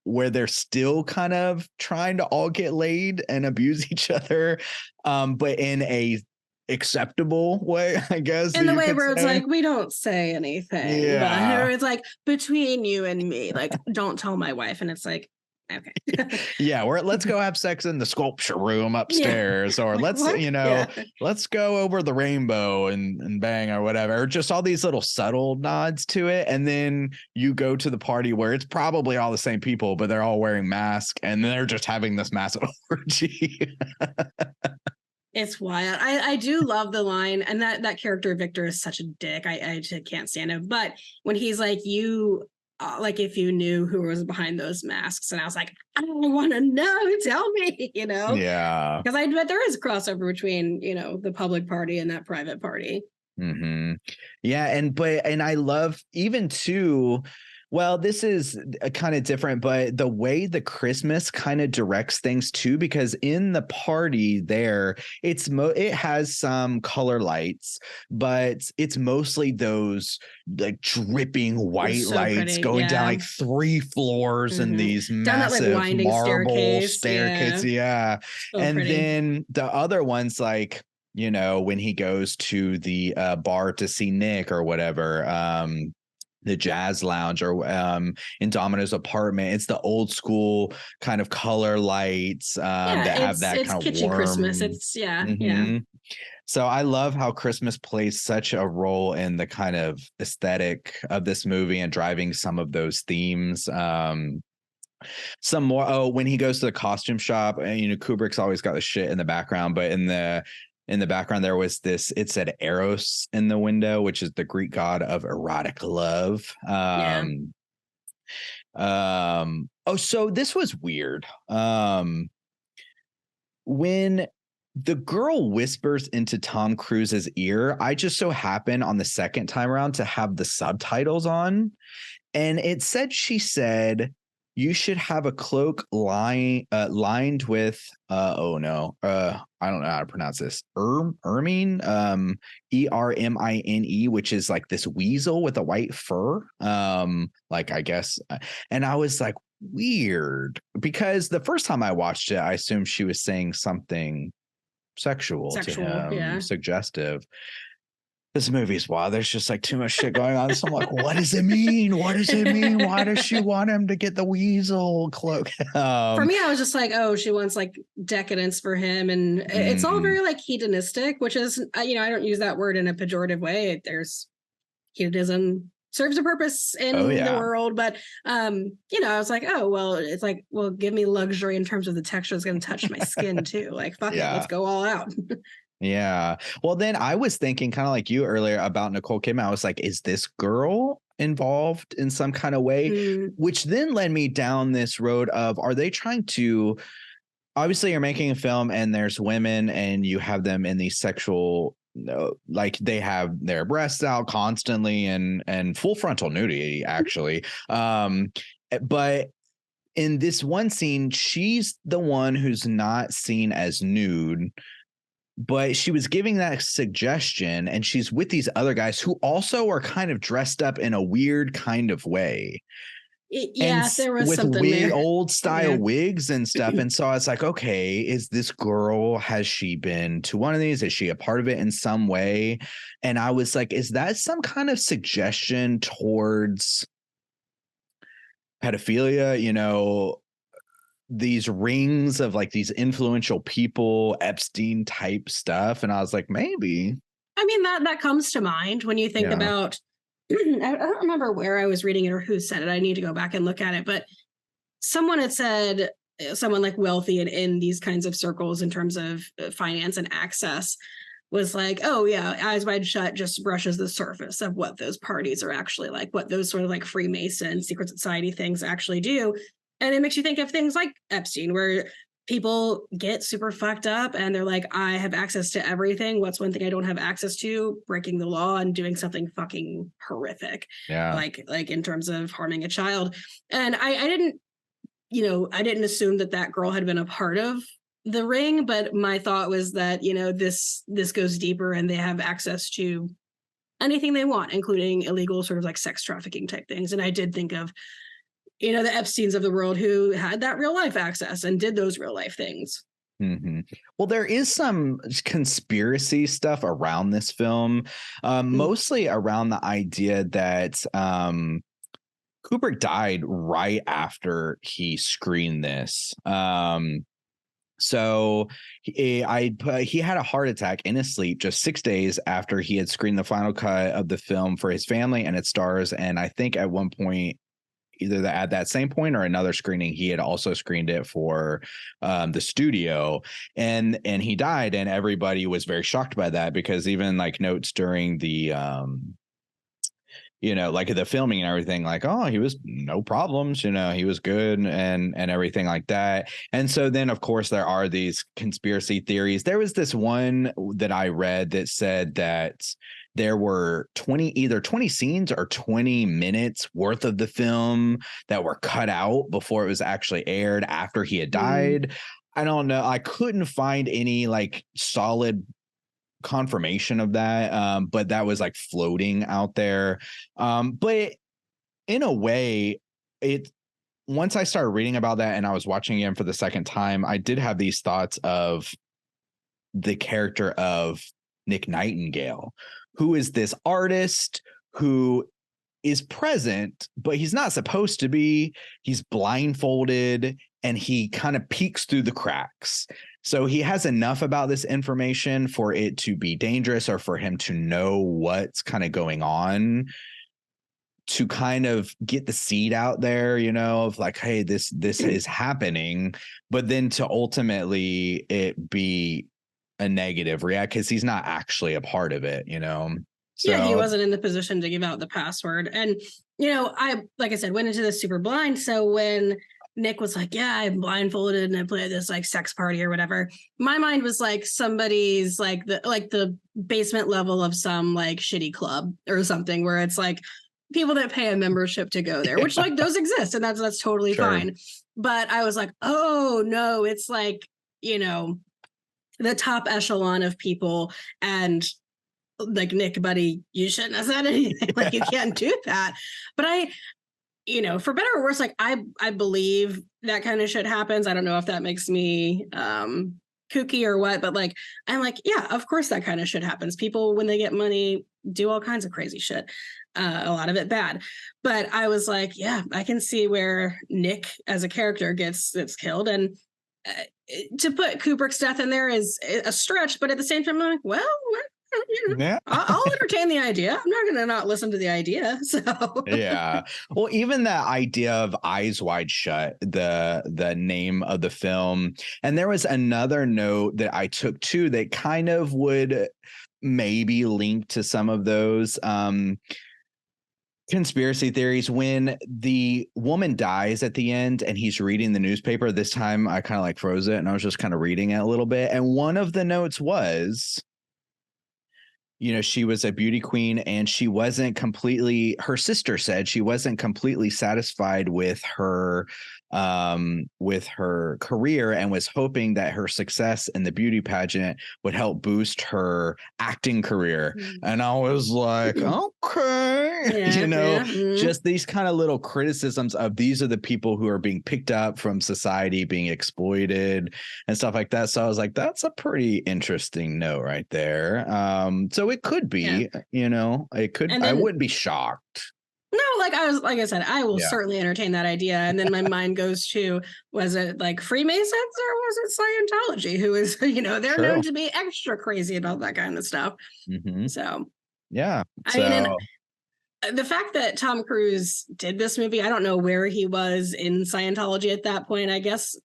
where they're still kind of trying to all get laid and abuse each other, but in a acceptable way, I guess. In the way where it's like, we don't say anything, but it's like between you and me, like, don't tell my wife. And it's like, okay. Yeah, let's go have sex in the sculpture room upstairs, or Like, let's go over the rainbow and bang or whatever, or just all these little subtle nods to it. And then you go to the party where it's probably all the same people, but they're all wearing masks and they're just having this massive orgy. It's wild. I do love the line, and that character Victor is such a dick. I just can't stand him. But when he's like, you like, if you knew who was behind those masks, and I was like, I don't want to know. Tell me, Yeah, because I bet there is a crossover between the public party and that private party. Mm-hmm. Yeah, and I love even too. Well, this is kind of different, but the way the Christmas kind of directs things too, because in the party there, it has some color lights, but it's mostly those like dripping white lights pretty, going down like 3 floors and these down massive that, like, winding marble staircase. Yeah. So And pretty. then the other ones, like, when he goes to the bar to see Nick or whatever, the jazz lounge, or in Domino's apartment, it's the old school kind of color lights that have that kind of kitschy warm Christmas. It's yeah. So I love how Christmas plays such a role in the kind of aesthetic of this movie and driving some of those themes. Some more. When he goes to the costume shop, and Kubrick's always got the shit in the background, but in the background there was this, it said Eros in the window, which is the Greek god of erotic love. So this was weird. When the girl whispers into Tom Cruise's ear, I just so happen on the second time around to have the subtitles on, and she said, you should have a cloak lined with I don't know how to pronounce this. Ermine, Ermine, which is like this weasel with a white fur. Like, I guess. And I was like, weird, because the first time I watched it, I assumed she was saying something sexual to him, suggestive. This movie's wild. There's just like too much shit going on. So I'm like, what does it mean? What does it mean? Why does she want him to get the weasel cloak? For me, I was just like, oh, she wants like decadence for him. And it's all very like hedonistic, which is, I don't use that word in a pejorative way. There's hedonism serves a purpose in the world. But, I was like, oh, well, it's like, well, give me luxury in terms of the texture that's going to touch my skin too. Like, fuck it, let's go all out. Yeah. Well, then I was thinking kind of like you earlier about Nicole Kidman. I was like, is this girl involved in some kind of way? Which then led me down this road of, are they trying to, obviously you're making a film and there's women and you have them in these sexual, like they have their breasts out constantly and full frontal nudity, actually. But in this one scene, she's the one who's not seen as nude, but she was giving that suggestion, and she's with these other guys who also are kind of dressed up in a weird kind of way. There was with something there. Old style wigs and stuff. And so I was like, okay, is this girl, has she been to one of these? Is she a part of it in some way? And I was like, is that some kind of suggestion towards pedophilia? These rings of like these influential people, Epstein type stuff. And I was like, maybe. I mean, that comes to mind when you think about, I don't remember where I was reading it or who said it. I need to go back and look at it. But someone had said, someone like wealthy and in these kinds of circles in terms of finance and access was like, oh yeah, Eyes Wide Shut just brushes the surface of what those parties are actually like, what those sort of like Freemason, secret society things actually do. And it makes you think of things like Epstein, where people get super fucked up and they're like, I have access to everything. What's one thing I don't have access to? Breaking the law and doing something fucking horrific. Yeah. Like in terms of harming a child. And I didn't assume that girl had been a part of the ring, but my thought was that, this goes deeper and they have access to anything they want, including illegal sort of like sex trafficking type things. And I did think of, the Epsteins of the world who had that real life access and did those real life things. Mm-hmm. Well, there is some conspiracy stuff around this film, mostly around the idea that Kubrick died right after he screened this. So he had a heart attack in his sleep just 6 days after he had screened the final cut of the film for his family and its stars. And I think at one point, either at that same point or another screening, he had also screened it for the studio, and he died, and everybody was very shocked by that, because even like notes during the like the filming and everything, like, oh, he was no problems, he was good and everything like that. And so then, of course, there are these conspiracy theories. There was this one that I read that said that there were 20 scenes or 20 minutes worth of the film that were cut out before it was actually aired after he had died. I don't know. I couldn't find any like solid confirmation of that, but that was like floating out there. But in a way, once I started reading about that and I was watching him for the second time, I did have these thoughts of the character of Nick Nightingale, who is this artist who is present, but he's not supposed to be. He's blindfolded and he kind of peeks through the cracks. So he has enough about this information for it to be dangerous, or for him to know what's kind of going on, to kind of get the seed out there, of like, hey, this is happening, but then to ultimately it be a negative react, because he's not actually a part of it, So, yeah, he wasn't in the position to give out the password. And, I, like I said, went into this super blind. So when Nick was like, yeah, I'm blindfolded and I play at this like sex party or whatever, my mind was like somebody's like the basement level of some like shitty club or something, where it's like people that pay a membership to go there, which like those exist, and that's totally fine. But I was like, oh no, it's like, the top echelon of people, and like, Nick, buddy, you shouldn't have said anything. Like, you can't do that. But I, for better or worse, like I believe that kind of shit happens. I don't know if that makes me kooky or what, but like, I'm like, yeah, of course that kind of shit happens. People, when they get money, do all kinds of crazy shit. A lot of it bad. But I was like, yeah, I can see where Nick as a character gets killed. And to put Kubrick's death in there is a stretch, but at the same time, I'm like, well, yeah, I'll entertain the idea. I'm not going to not listen to the idea. So yeah. Well, even that idea of Eyes Wide Shut, the name of the film. And there was another note that I took too that kind of would maybe link to some of those conspiracy theories. When the woman dies at the end and he's reading the newspaper, this time I kind of like froze it and I was just kind of reading it a little bit. And one of the notes was, she was a beauty queen and she wasn't completely, her sister said she wasn't completely satisfied with her career, and was hoping that her success in the beauty pageant would help boost her acting career. And I was like, okay, just these kind of little criticisms of these are the people who are being picked up from society, being exploited and stuff like that. So I was like, that's a pretty interesting note right there. So it could be, it could, I wouldn't be shocked. No, like I said, I will certainly entertain that idea. And then my mind goes to, was it like Freemasons or was it Scientology? Who is, they're known to be extra crazy about that kind of stuff. So, yeah. I mean, and the fact that Tom Cruise did this movie, I don't know where he was in Scientology at that point. I guess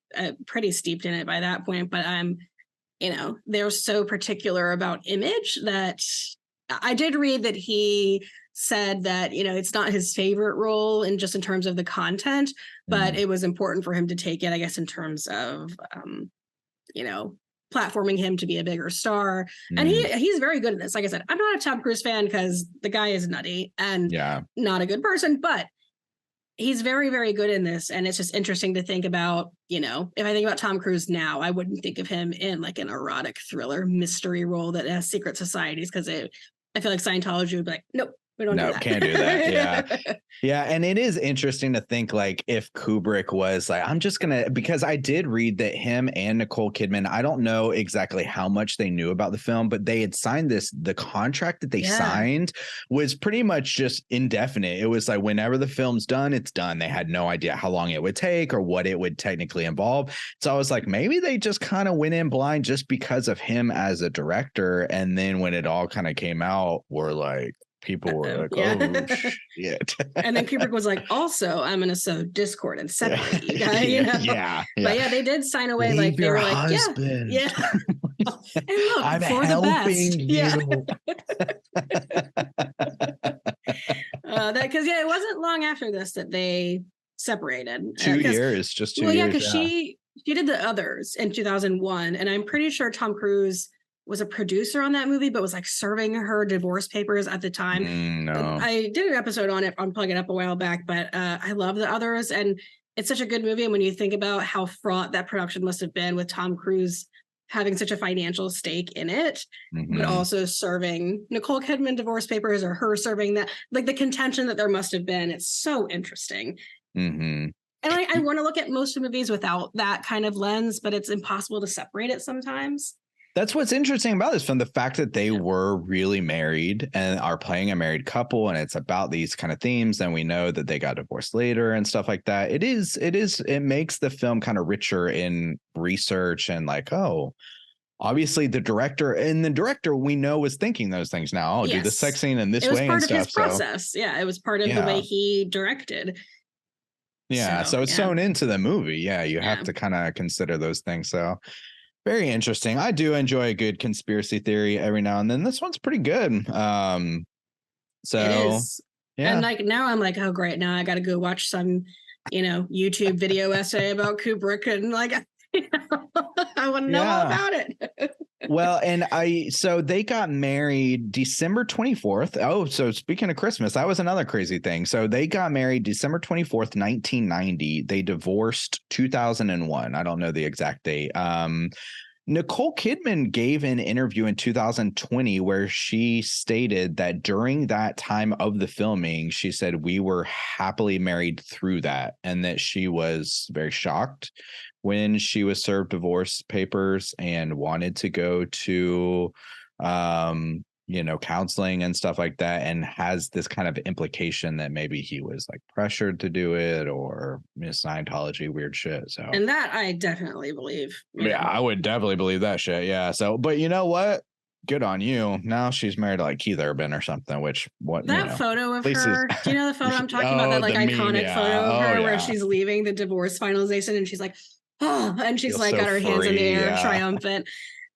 pretty steeped in it by that point. But they're so particular about image that I did read that he said that, it's not his favorite role in terms of the content, but it was important for him to take it, I guess, in terms of, platforming him to be a bigger star. And he's very good at this. Like I said, I'm not a Tom Cruise fan because the guy is nutty and not a good person, but he's very, very good in this. And it's just interesting to think about, if I think about Tom Cruise now, I wouldn't think of him in like an erotic thriller mystery role that has secret societies, because I feel like Scientology would be like, nope, we don't do No, that. can't do that. Yeah. Yeah. And it is interesting to think like if Kubrick was like, I'm just going to, because I did read that him and Nicole Kidman, I don't know exactly how much they knew about the film, but they had signed the contract that they signed was pretty much just indefinite. It was like whenever the film's done, it's done. They had no idea how long it would take or what it would technically involve. So I was like, maybe they just kind of went in blind just because of him as a director. And then when it all kind of came out, we're like, people were like, oh, shit. And then Kubrick was like, also, I'm going to sow discord and separate you guys, Yeah. But yeah, they did sign away. Leave like, they your were like, husband. yeah. And look, I'm for the best. you. Because it wasn't long after this that they separated. 2 years, just 2 years. Well, yeah, because she did The Others in 2001. And I'm pretty sure Tom Cruise was a producer on that movie, but was like serving her divorce papers at the time. No. I did an episode on it on Plug It Up a while back, but I love The Others. And it's such a good movie. And when you think about how fraught that production must have been with Tom Cruise having such a financial stake in it, but also serving Nicole Kidman divorce papers or her serving that, like the contention that there must have been. It's so interesting. And I want to look at most of movies without that kind of lens, but it's impossible to separate it sometimes. That's what's interesting about this film, the fact that they were really married and are playing a married couple, and it's about these kind of themes. And we know that they got divorced later and stuff like that. It makes the film kind of richer in research and like, oh, obviously the director we know was thinking those things now. Do the sex scene in this way and stuff. It was part of his process. Yeah, it was part of the way he directed. Yeah, so it's sewn into the movie. Yeah, you have to kind of consider those things. So very interesting. I do enjoy a good conspiracy theory every now and then. This one's pretty good. So it is. And like now I'm like, oh great, now I got to go watch some, YouTube video essay about Kubrick and like, I want to know all about it. Well, and so they got married December 24th. Oh, so speaking of Christmas, that was another crazy thing. So they got married December 24th, 1990. They divorced 2001. I don't know the exact date. Nicole Kidman gave an interview in 2020 where she stated that during that time of the filming, she said we were happily married through that, and that she was very shocked when she was served divorce papers and wanted to go to counseling and stuff like that, and has this kind of implication that maybe he was like pressured to do it or Scientology weird shit. So, and that I definitely believe. I would definitely believe that shit. Yeah. So, but you know what? Good on you. Now she's married to like Keith Urban or something, Photo of her. Do you know the photo I'm talking about? That like iconic photo of her where she's leaving the divorce finalization and she's like, oh, and she's like got her hands in the air, triumphant.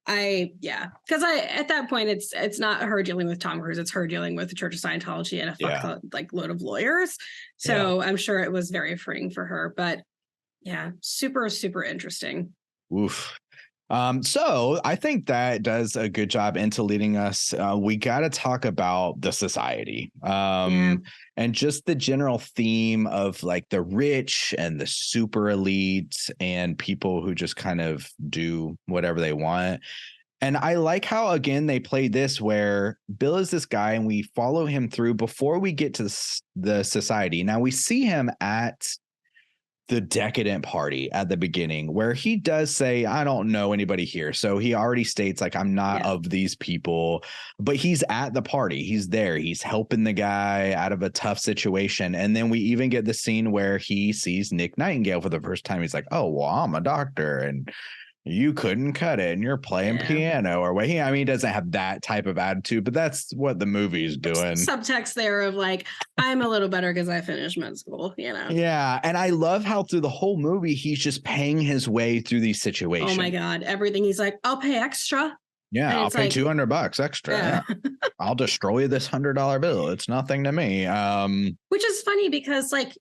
Because at that point it's not her dealing with Tom Cruise, it's her dealing with the Church of Scientology and a load of lawyers. So I'm sure it was very freeing for her. But yeah, super, super interesting. Oof. So I think that does a good job into leading us. We got to talk about the society and just the general theme of like the rich and the super elite and people who just kind of do whatever they want. And I like how, again, they play this where Bill is this guy and we follow him through before we get to the society. Now we see him at the decadent party at the beginning where he does say, I don't know anybody here. So he already states like, I'm not of these people, but he's at the party. He's there. He's helping the guy out of a tough situation. And then we even get the scene where he sees Nick Nightingale for the first time. He's like, oh, well, I'm a doctor and you couldn't cut it and you're playing piano or what. He doesn't have that type of attitude, but that's what the movie's doing. Subtext there of like, I'm a little better because I finished med school, Yeah. And I love how through the whole movie, he's just paying his way through these situations. Oh my God. Everything. He's like, I'll pay extra. Yeah. I'll pay $200 extra. Yeah. I'll destroy this $100 bill. It's nothing to me. Which is funny because like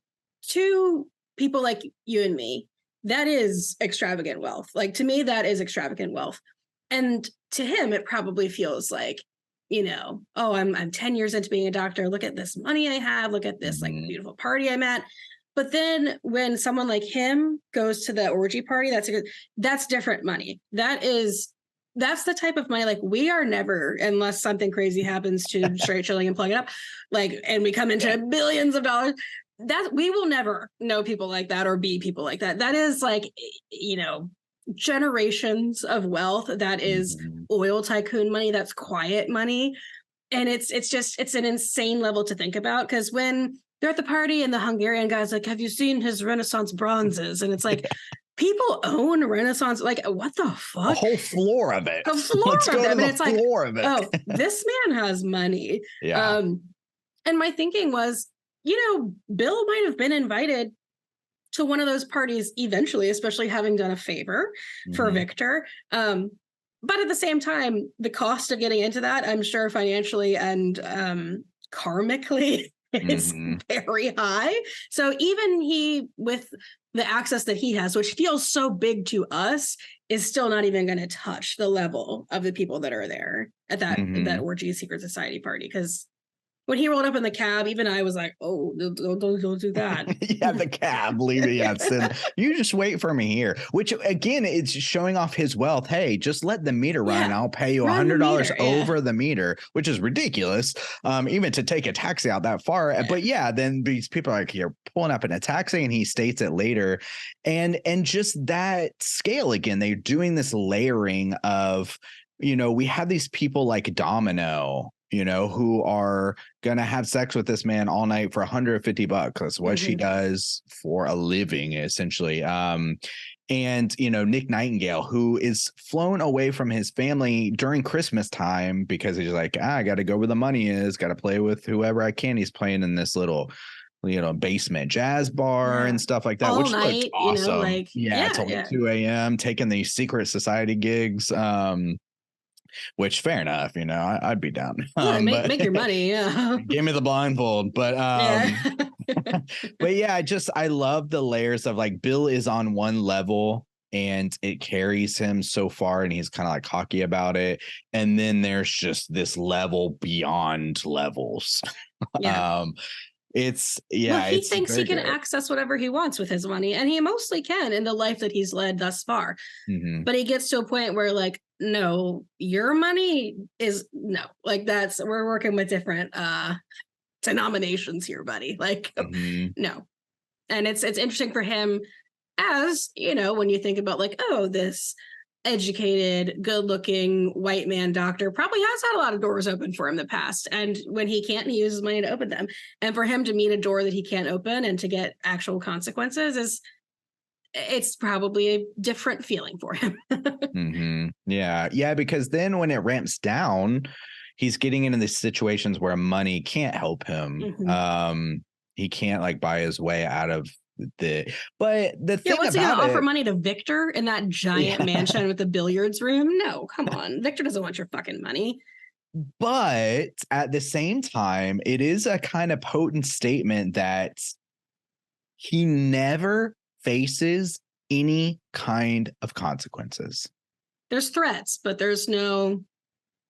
two people like you and me, that is extravagant wealth. Like to me, that is extravagant wealth. And to him, it probably feels like, oh, I'm 10 years into being a doctor. Look at this money I have. Look at this like beautiful party I'm at. But then when someone like him goes to the orgy party, that's different money. That is that's the type of money, like, we are never, unless something crazy happens to Straight Chilling and Plug It Up, like, and we come into billions of dollars, that we will never know people like that or be people like that. That is like, you know, generations of wealth. That is oil tycoon money. That's quiet money. And it's an insane level to think about, because when they're at the party and the Hungarian guy's like, have you seen his Renaissance bronzes? And it's like, people own Renaissance, like, what the fuck? A whole floor of it. A floor Let's of go them. to And the it's like, floor of it. oh, this man has money. Yeah. And my thinking was, you know, Bill might have been invited to one of those parties eventually, especially having done a favor for Victor. But at the same time, the cost of getting into that, I'm sure financially and karmically is very high. So even he, with the access that he has, which feels so big to us, is still not even going to touch the level of the people that are there at that orgy secret society party. Because when he rolled up in the cab, even I was like, oh, don't do that. Yeah, the cab, leave it. Yeah, you just wait for me here. Which, again, it's showing off his wealth. Hey, just let the meter run. I'll pay you $100 over the meter, which is ridiculous, even to take a taxi out that far. Yeah. But yeah, then these people are like, you're pulling up in a taxi, and he states it later. And just that scale again, they're doing this layering of, you know, we have these people like Domino, you know, who are going to have sex with this man all night for $150. That's what she does for a living, essentially. And, you know, Nick Nightingale, who is flown away from his family during Christmas time because he's like, I got to go where the money is, got to play with whoever I can. He's playing in this little, you know, basement jazz bar and stuff like that, all which night, looks awesome. You know, like, till like 2 a.m. taking these secret society gigs. Which, fair enough, you know, I'd be down. Make your money, give me the blindfold, but but yeah, I love the layers of, like, Bill is on one level and it carries him so far, and he's kind of like cocky about it, and then there's just this level beyond levels. It's he thinks he can access whatever he wants with his money, and he mostly can in the life that he's led thus far. But he gets to a point where, like, no, your money is no, like, we're working with different denominations here, buddy. Like, no. And it's interesting for him, as, you know, when you think about, like, oh, this educated, good-looking white man doctor probably has had a lot of doors open for him in the past, and when he can't, he uses money to open them. And for him to meet a door that he can't open and to get actual consequences it's probably a different feeling for him. Yeah, because then when it ramps down, he's getting into these situations where money can't help him. He can't, like, buy his way out of but the thing what's he gonna offer money to Victor in that giant mansion with the billiards room? No, come on. Victor doesn't want your fucking money. But at the same time, it is a kind of potent statement that he never faces any kind of consequences. There's threats, but there's no.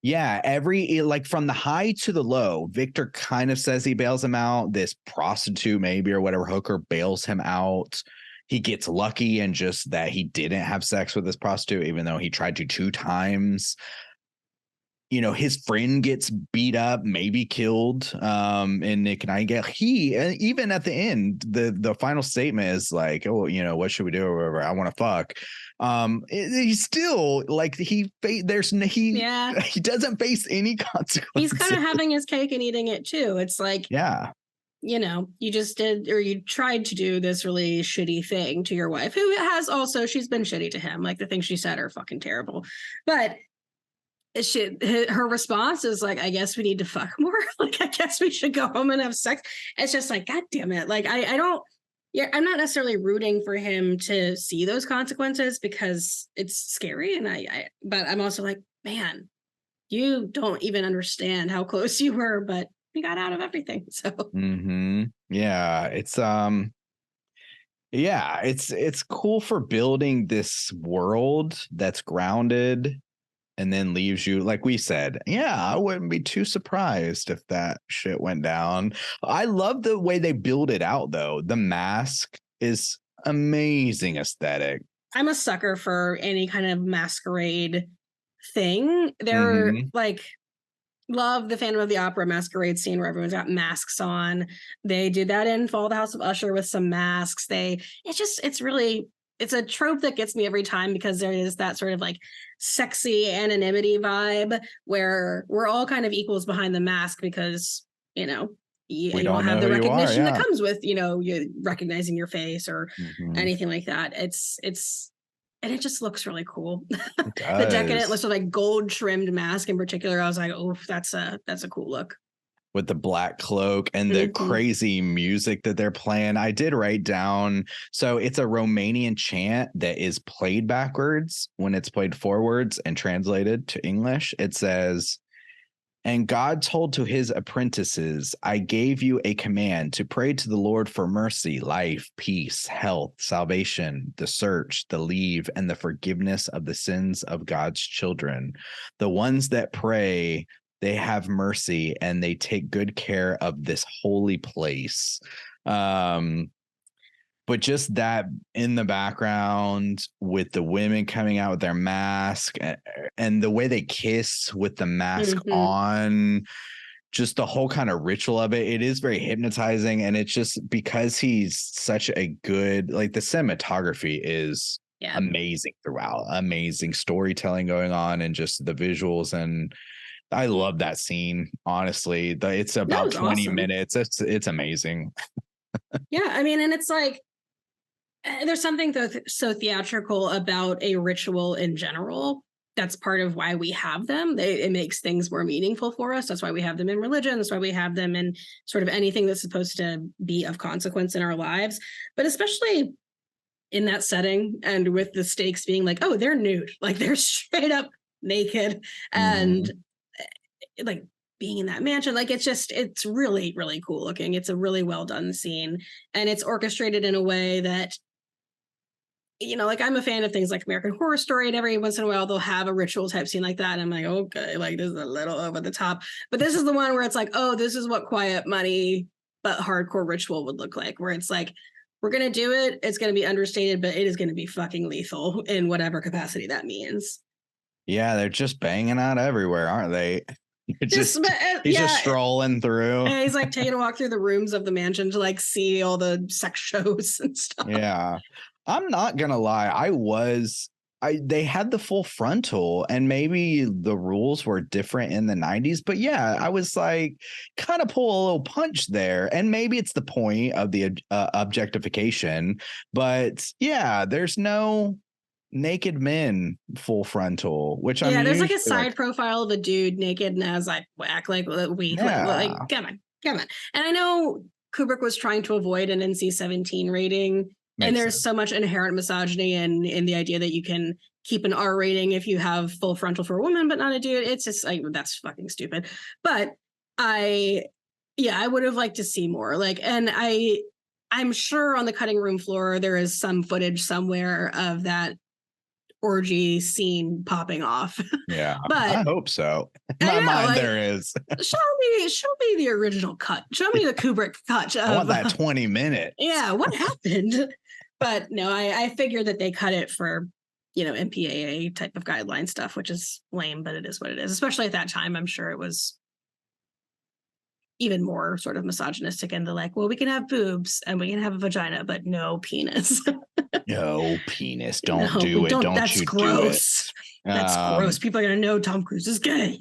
Yeah, like, from the high to the low, Victor kind of says he bails him out. This prostitute, maybe, or whatever, hooker, bails him out. He gets lucky in just that he didn't have sex with this prostitute, even though he tried to 2 times. You know, his friend gets beat up, maybe killed. And Nick Nightingale, even at the end, the final statement is like, oh, you know, what should we do, or whatever, I want to fuck. He's still like, he doesn't face any consequences. He's kind of having his cake and eating it too. It's like, you know, you just did, or you tried to do this really shitty thing to your wife, who has also, she's been shitty to him. Like, the things she said are fucking terrible, but her response is like, I guess we need to fuck more. Like, I guess we should go home and have sex. It's just like, God damn it. Like, I'm not necessarily rooting for him to see those consequences because it's scary. But I'm also like, man, you don't even understand how close you were, but you got out of everything. So yeah, it's cool for building this world that's grounded, and then leaves you, like we said, I wouldn't be too surprised if that shit went down. I love the way they build it out, though. The mask is amazing aesthetic. I'm a sucker for any kind of masquerade thing. They're Mhm. like, love the Phantom of the Opera masquerade scene where everyone's got masks on. They did that in Fall of the House of Usher with some masks. It's a trope that gets me every time because there is that sort of like sexy anonymity vibe where we're all kind of equals behind the mask because, you know, We you don't don't know have the who you are. recognition that Yeah. comes with, you know, you recognizing your face or Mhm. anything like that. And it just looks really cool. It The decadent, does. sort of like gold trimmed mask in particular, I was like, oh, that's a cool look. With the black cloak and the Mhm. crazy music that they're playing. I did write down. So it's a Romanian chant that is played backwards when it's played forwards and translated to English. It says, "And God told to his apprentices, I gave you a command to pray to the Lord for mercy, life, peace, health, salvation, the search, the leave, and the forgiveness of the sins of God's children. The ones that pray, they have mercy and they take good care of this holy place." Um, but just that in the background with the women coming out with their mask and the way they kiss with the mask Mhm. on, just the whole kind of ritual of it is very hypnotizing. And it's just because he's such a good, like, the cinematography is Yeah. amazing throughout, amazing storytelling going on, and just the visuals. And I love that scene, honestly. It's That about was 20 awesome. minutes. It's amazing. Yeah, I mean, and it's like there's something so theatrical about a ritual in general. That's part of why we have them. It makes things more meaningful for us. That's why we have them in religion. That's why we have them in sort of anything that's supposed to be of consequence in our lives. But especially in that setting and with the stakes being like, oh, they're nude, like they're straight up naked and Mhm. like being in that mansion, like it's really, really cool looking. It's a really well done scene and it's orchestrated in a way that, you know, like I'm a fan of things like American Horror Story, and every once in a while they'll have a ritual type scene like that. And I'm like, okay, like this is a little over the top. But this is the one where it's like, oh, this is what Quiet Money but hardcore ritual would look like, where it's like, we're gonna do it, it's gonna be understated, but it is gonna be fucking lethal in whatever capacity that means. Yeah, they're just banging out everywhere, aren't they? Just He's just yeah. strolling through. And he's like taking a walk through the rooms of the mansion to like see all the sex shows and stuff. Yeah. I'm not gonna lie. They had the full frontal, and maybe the rules were different in the 90s, but yeah, I was like, kind of pull a little punch there. And maybe it's the point of the objectification, but yeah, there's no naked men full frontal, which I'm Yeah, there's like a usually like, side profile of a dude naked, and I was like, whack, like weak, like yeah, come on, come on. And I know Kubrick was trying to avoid an NC-17 rating, and makes there's sense. so much inherent misogyny in the idea that you can keep an R rating if you have full frontal for a woman, but not a dude. It's just like that's fucking stupid. But I, yeah, I would have liked to see more. Like, and I'm sure on the cutting room floor there is some footage somewhere of that orgy scene popping off. Yeah, But I hope so. In I my know, mind, like, there is. show me the original cut. Show me the Kubrick cut I want of that 20 minutes. yeah, what happened? But no, I figured that they cut it for, you know, MPAA type of guideline stuff, which is lame, but it is what it is. Especially at that time, I'm sure it was even more sort of misogynistic and the like, well, we can have boobs and we can have a vagina, but no penis. No, penis. Don't No, we do it. don't. Don't That's you do it. gross. That's gross. Um, People are gonna know Tom Cruise is gay.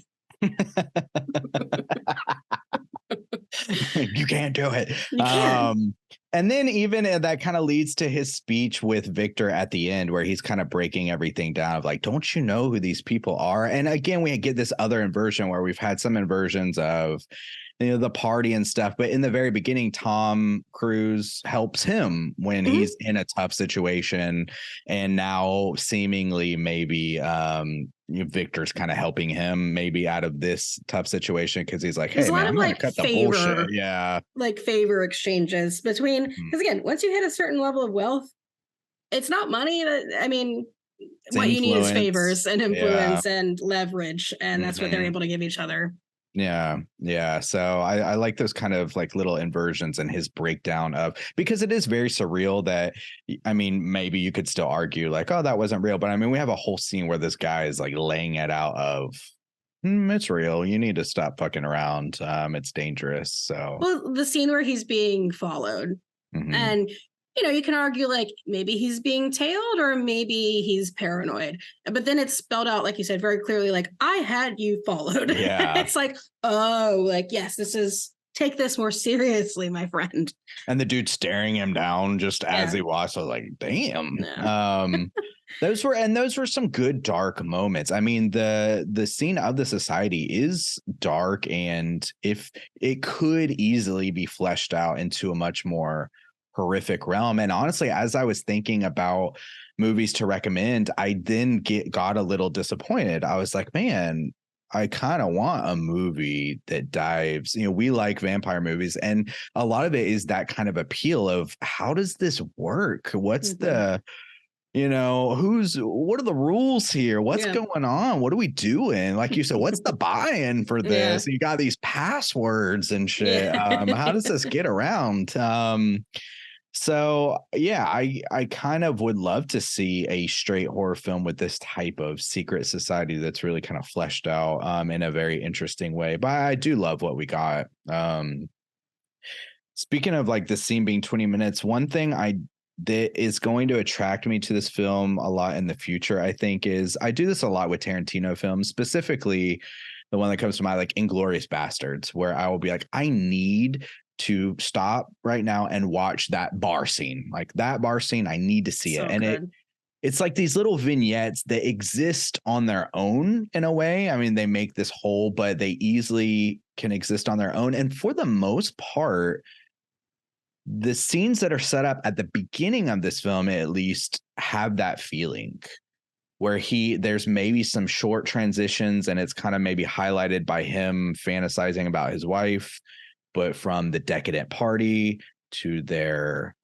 you can't do it. You can. And then even that kind of leads to his speech with Victor at the end, where he's kind of breaking everything down of like, don't you know who these people are? And again, we get this other inversion where we've had some inversions of, you know, the party and stuff. But in the very beginning, Tom Cruise helps him when Mhm. he's in a tough situation. And now seemingly maybe Victor's kind of helping him maybe out of this tough situation because he's like, There's hey, a lot man, of I'm going to like cut the bullshit. favor, Yeah. like favor exchanges between, Mhm. because again, once you hit a certain level of wealth, it's not money that, I mean, It's what you need is influence. favors and Yeah. influence and leverage. And that's what they're Mhm. able to give each other. Yeah. So I like those kind of like little inversions and his breakdown of, because it is very surreal that, I mean, maybe you could still argue like, oh, that wasn't real. But I mean, we have a whole scene where this guy is like laying it out of, it's real. You need to stop fucking around. It's dangerous. So, Well, the scene where he's being followed, mhm. and you can argue like maybe he's being tailed or maybe he's paranoid. But then it's spelled out, like you said, very clearly, like, I had you followed. Yeah. It's like, oh, like, yes, take this more seriously, my friend. And the dude staring him down just as he walks. I was like, damn. Yeah. Those were some good dark moments. I mean, the scene of the society is dark, and if it could easily be fleshed out into a much more horrific realm. And honestly, as I was thinking about movies to recommend, I then got a little disappointed. I was like, man, I kind of want a movie that dives, we like vampire movies, and a lot of it is that kind of appeal of, how does this work? What's the, what are the rules here? What's going on? What are we doing? Like you said, what's the buy-in for this? You got these passwords and shit. How does this get around? So yeah, I kind of would love to see a straight horror film with this type of secret society that's really kind of fleshed out in a very interesting way. But I do love what we got. Speaking of like the scene being 20 minutes, one thing that is going to attract me to this film a lot in the future, I think, is I do this a lot with Tarantino films, specifically the one that comes to mind, like Inglourious Bastards, where I will be like, I need to stop right now and watch that bar scene. Like that bar scene, I need to see it. And it's like these little vignettes that exist on their own in a way. I mean, they make this whole, but they easily can exist on their own. And for the most part, the scenes that are set up at the beginning of this film, at least, have that feeling where there's maybe some short transitions, and it's kind of maybe highlighted by him fantasizing about his wife, but from the decadent party to their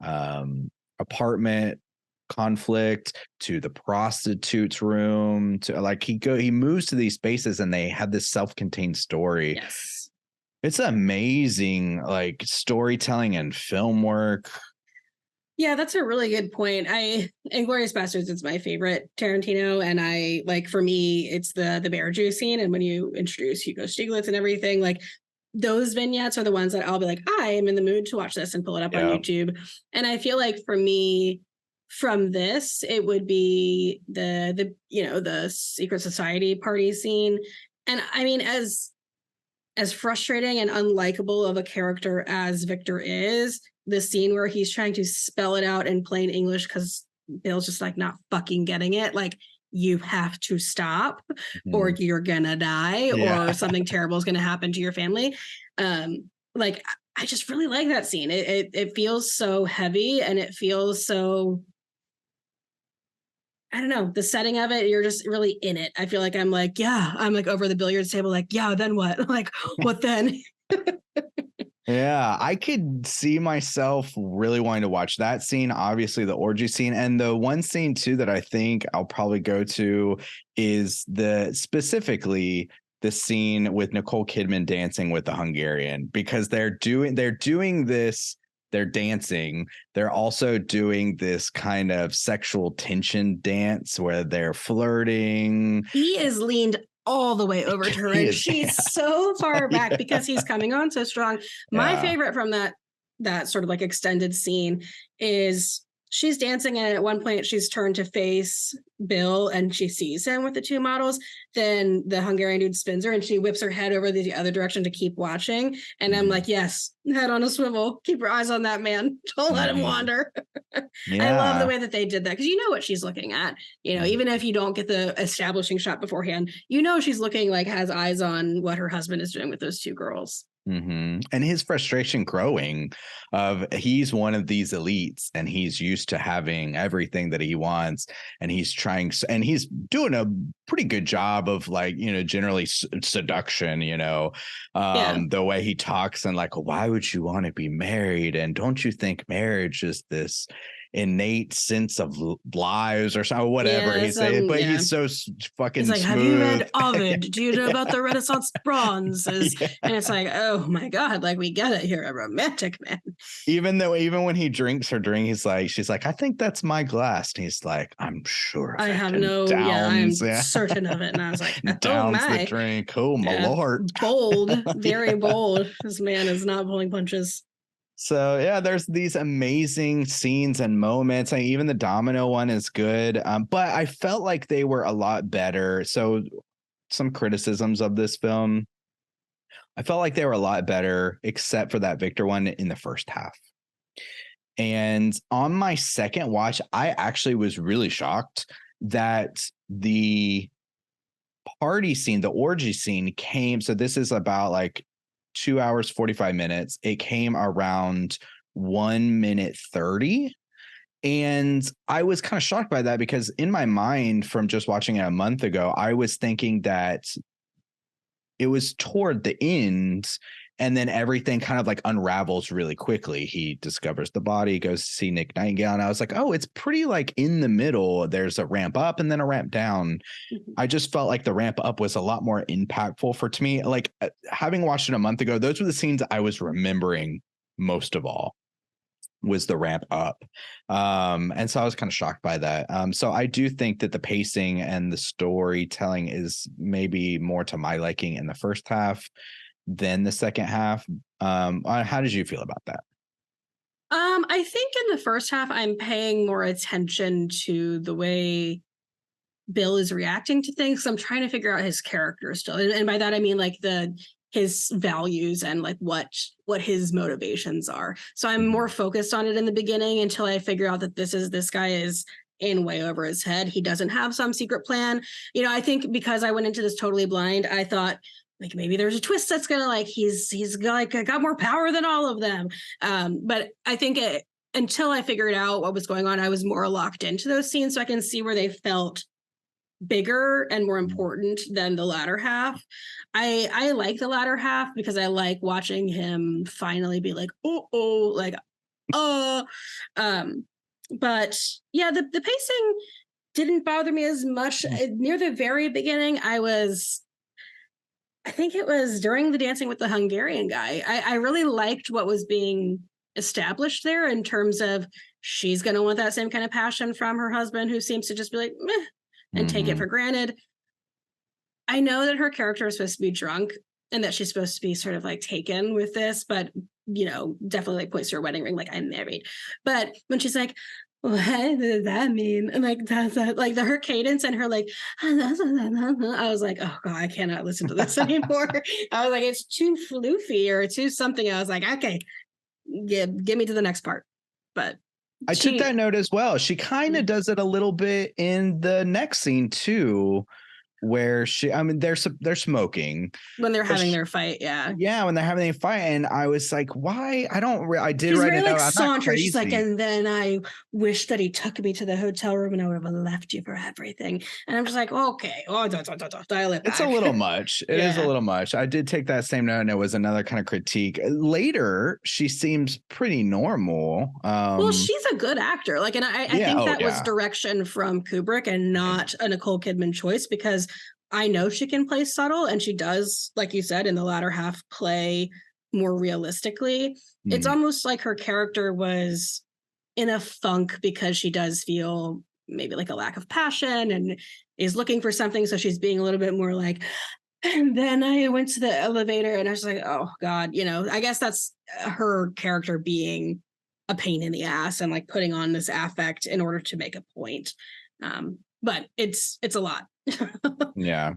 apartment conflict to the prostitute's room, to like he moves to these spaces and they have this self-contained story. Yes. It's amazing, like storytelling and film work. Yeah, that's a really good point. Inglourious Bastards is my favorite Tarantino, and for me, it's the bear juice scene. And when you introduce Hugo Stiglitz and everything, like those vignettes are the ones that I'll be like, I am in the mood to watch this and pull it up on YouTube. And I feel like for me, from this, it would be the secret society party scene. And I mean, as frustrating and unlikable of a character as Victor is, the scene where he's trying to spell it out in plain English because Bill's just like not fucking getting it. Like, you have to stop or you're gonna die or something terrible is gonna happen to your family. Like, I just really like that scene. It feels so heavy, and it feels so, I don't know, the setting of it, you're just really in it. I feel like I'm like over the billiards table, like, yeah, then what? Like, what then? Yeah, I could see myself really wanting to watch that scene, obviously the orgy scene. And the one scene too that I think I'll probably go to is specifically the scene with Nicole Kidman dancing with the Hungarian, because they're doing this. They're dancing. They're also doing this kind of sexual tension dance where they're flirting. He is leaned all the way over to her, and she's so far back because he's coming on so strong. My favorite from that sort of like extended scene is she's dancing, and at one point she's turned to face Bill and she sees him with the two models. Then the Hungarian dude spins her and she whips her head over the other direction to keep watching. And I'm like, yes, head on a swivel. Keep your eyes on that man. Don't let him wander. I love the way that they did that, because you know what she's looking at. Even if you don't get the establishing shot beforehand, she's looking, like, has eyes on what her husband is doing with those two girls. And his frustration growing of, he's one of these elites and he's used to having everything that he wants, and he's doing a pretty good job of, like, generally seduction, the way he talks, and like, why would you want to be married, and don't you think marriage is this innate sense of lives or something, whatever Yeah, he said. But yeah. he's so fucking He's like, smooth. have you read Ovid? Do you know about the Renaissance bronzes? Yeah. And it's like, oh my God, like we get it here, a romantic man. Even when he drinks her drink, she's like, I think that's my glass. And he's like, I'm sure of I it. have And no, I'm certain of it. And I was like, oh downs the my. drink. Oh my Yeah, lord. bold, very Yeah. bold. This man is not pulling punches. So yeah, there's these amazing scenes and moments. And even the domino one is good. But I felt like they were a lot better. So some criticisms of this film. I felt like they were a lot better, except for that Victor one in the first half. And on my second watch, I actually was really shocked that the party scene, the orgy scene came. So this is about like 2 hours, 45 minutes. It came around 1 minute 30. And I was kind of shocked by that because in my mind from just watching it a month ago, I was thinking that it was toward the end and then everything kind of like unravels really quickly. He discovers the body, goes to see Nick Nightingale. And I was like, oh, it's pretty like in the middle. There's a ramp up and then a ramp down. I just felt like the ramp up was a lot more impactful to me. Like having watched it a month ago, those were the scenes I was remembering most of all was the ramp up. And so I was kind of shocked by that. So I do think that the pacing and the storytelling is maybe more to my liking in the first half than the second half. How did you feel about that? I think in the first half, I'm paying more attention to the way Bill is reacting to things. I'm trying to figure out his character still. And by that, I mean like his values and like what his motivations are. So I'm more focused on it in the beginning until I figure out that this guy is in way over his head. He doesn't have some secret plan. You know, I think because I went into this totally blind, I thought like maybe there's a twist that's gonna like he's got more power than all of them. But I think until I figured out what was going on, I was more locked into those scenes so I can see where they felt bigger and more important than the latter half. I like the latter half because I like watching him finally be like, like, but yeah, the pacing didn't bother me as much. Near the very beginning, I think it was during the dancing with the Hungarian guy. I really liked what was being established there in terms of she's going to want that same kind of passion from her husband who seems to just be like, meh, and take it for granted. I know that her character is supposed to be drunk and that she's supposed to be sort of like taken with this, but you know, definitely like points to her wedding ring, like I'm married. But when she's like, what does that mean? And like that's like her cadence and her like, I was like, oh god, I cannot listen to this anymore. I was like, it's too floofy or too something. I was like, okay, give me to the next part. But I took that note as well. She kind of does it a little bit in the next scene too, where they're smoking when they're having their fight. Yeah, when they're having a fight, and I was like, why? I did she's write very it like out. saunter. She's like, and then I wish that he took me to the hotel room and I would have left you for everything. And I'm just like, okay, dial it back. It's a little much. It is a little much. I did take that same note, and it was another kind of critique. Later, she seems pretty normal. Well, she's a good actor. Like, and I think that was direction from Kubrick and not a Nicole Kidman choice because I know she can play subtle and she does, like you said, in the latter half, play more realistically. It's almost like her character was in a funk because she does feel maybe like a lack of passion and is looking for something. So she's being a little bit more like, and then I went to the elevator and I was like, oh God, you know, I guess that's her character being a pain in the ass and like putting on this affect in order to make a point. But it's a lot. Yeah.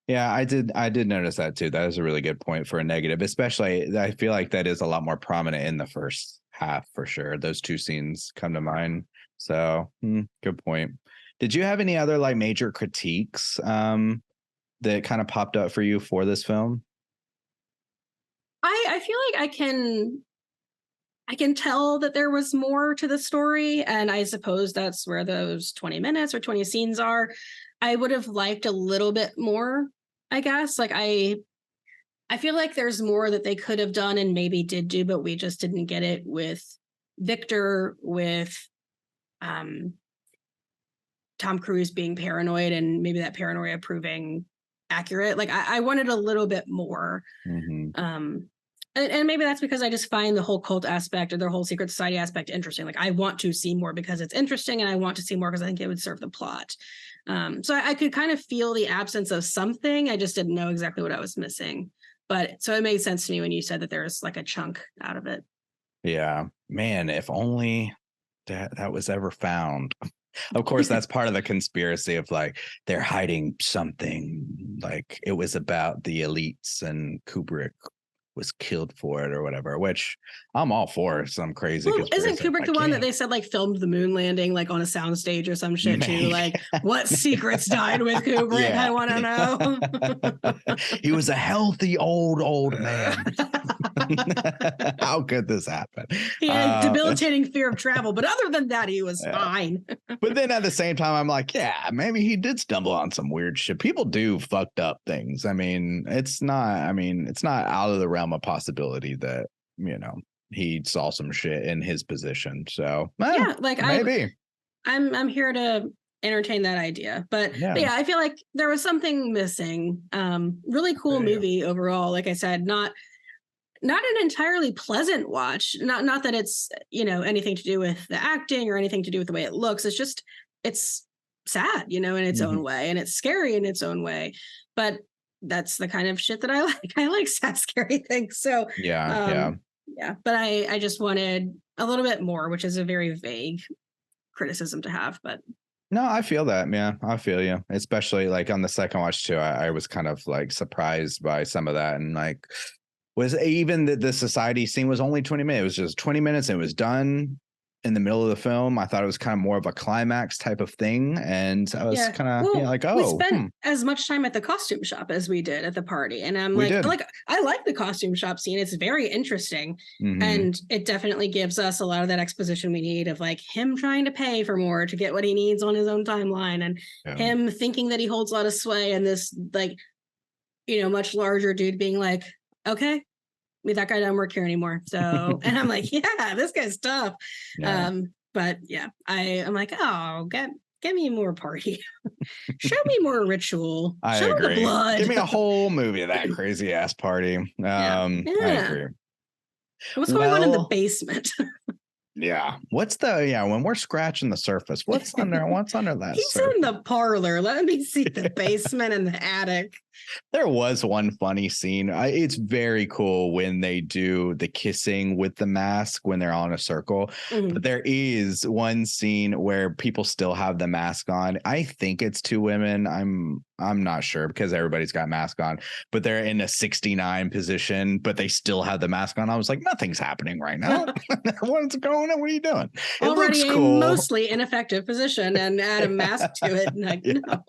I did notice that too. That is a really good point for a negative, especially I feel like that is a lot more prominent in the first half for sure. Those two scenes come to mind. So good point. Did you have any other like major critiques that kind of popped up for you for this film? I feel like I can tell that there was more to the story, and I suppose that's where those 20 minutes or 20 scenes are. I would have liked a little bit more, I guess. Like I feel like there's more that they could have done and maybe did do, but we just didn't get it with Victor, with Tom Cruise being paranoid and maybe that paranoia proving accurate. Like I wanted a little bit more. And maybe that's because I just find the whole cult aspect or the whole secret society aspect interesting. Like I want to see more because it's interesting, and I want to see more because I think it would serve the plot. So I could kind of feel the absence of something. I just didn't know exactly what I was missing. But so it made sense to me when you said that there's like a chunk out of it. Yeah, man, if only that was ever found. Of course, that's part of the conspiracy of like they're hiding something, like it was about the elites and Kubrick was killed for it or whatever, which I'm all for some crazy conspiracy. Isn't Kubrick the one that they said like filmed the moon landing like on a soundstage or some shit too? Like what secrets died with Kubrick? I want to know. He was a healthy old man. How could this happen? He had debilitating fear of travel, but other than that, he was fine. But then at the same time, I'm like, yeah, maybe he did stumble on some weird shit. People do fucked up things. I mean, it's not out of the realm of possibility that, he saw some shit in his position. So yeah, like maybe I'm here to entertain that idea. But yeah, I feel like there was something missing. Really cool movie overall. Like I said, not an entirely pleasant watch. Not that it's, anything to do with the acting or anything to do with the way it looks. It's just, it's sad, in its own way, and it's scary in its own way. But that's the kind of shit that I like. I like sad, scary things. So yeah. But I just wanted a little bit more, which is a very vague criticism to have. But no, I feel that, man. I feel you. Especially like on the second watch too. I was kind of like surprised by some of that, and like was even the society scene was only 20 minutes. It was just 20 minutes and it was done in the middle of the film. I thought it was kind of more of a climax type of thing. And I was kind of like, oh, we spent as much time at the costume shop as we did at the party. And I'm like, I like the costume shop scene. It's very interesting. And it definitely gives us a lot of that exposition we need of like him trying to pay for more to get what he needs on his own timeline, and him thinking that he holds a lot of sway, and this like, much larger dude being like, okay, that guy doesn't work here anymore. So, and I'm like, yeah, this guy's tough. But yeah, I'm like, oh, get me more party. Show me more ritual. Show agree. The blood. Give me a whole movie of that crazy ass party. I agree. What's going on in the basement? When we're scratching the surface, what's under that? He's surface? In the parlor. Let me see the basement and the attic. There was one funny scene. It's very cool when they do the kissing with the mask when they're on a circle. But there is one scene where people still have the mask on. I think it's two women. I'm not sure because everybody's got mask on, but they're in a 69 position, but they still have the mask on. I was like, nothing's happening right now. What's going on? What are you doing? It already looks cool. A mostly ineffective position, and add a mask to it. Like, no.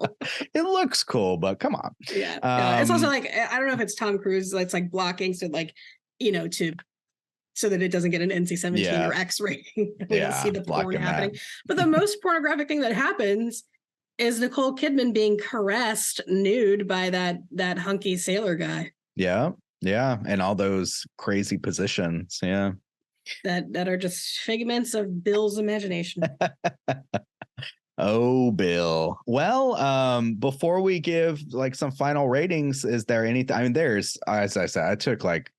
It looks cool, but come on. Yeah. It's also like, I don't know if it's Tom Cruise that's like blocking so like, so that it doesn't get an NC-17 or X rating. We don't see the porn happening. But the most pornographic thing that happens is Nicole Kidman being caressed nude by that hunky sailor guy. Yeah. And all those crazy positions. Yeah. That are just figments of Bill's imagination. Oh, Bill. Well, before we give like some final ratings, is there anything? I mean, there's, as I said, I took like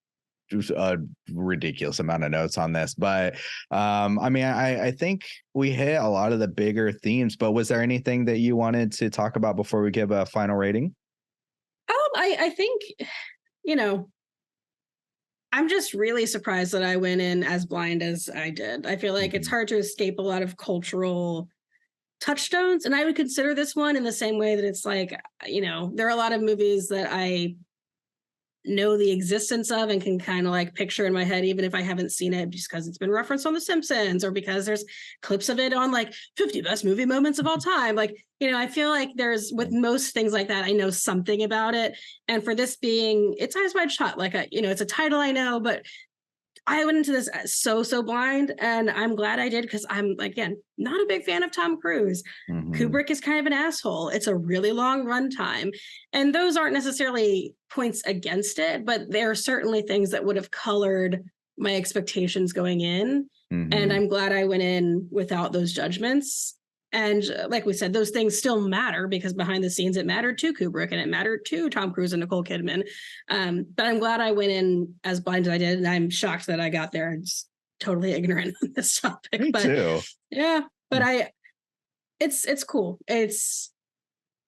a ridiculous amount of notes on this, but I think we hit a lot of the bigger themes. But was there anything that you wanted to talk about before we give a final rating? I think, I'm just really surprised that I went in as blind as I did. I feel like it's hard to escape a lot of cultural touchstones, and I would consider this one in the same way that it's like, there are a lot of movies that I know the existence of and can kind of like picture in my head, even if I haven't seen it, just because it's been referenced on The Simpsons or because there's clips of it on like 50 best movie moments of all time. Like, I feel like there's, with most things like that, I know something about it. And for this being, it's Eyes Wide Shut, like it's a title I know, but I went into this so blind, and I'm glad I did, because I'm, again, not a big fan of Tom Cruise. Kubrick is kind of an asshole. It's a really long runtime, and those aren't necessarily points against it, but there are certainly things that would have colored my expectations going in. And I'm glad I went in without those judgments. And like we said, those things still matter because behind the scenes, it mattered to Kubrick and it mattered to Tom Cruise and Nicole Kidman. But I'm glad I went in as blind as I did. And I'm shocked that I got there just totally ignorant on this topic. Me too. Yeah, but it's cool.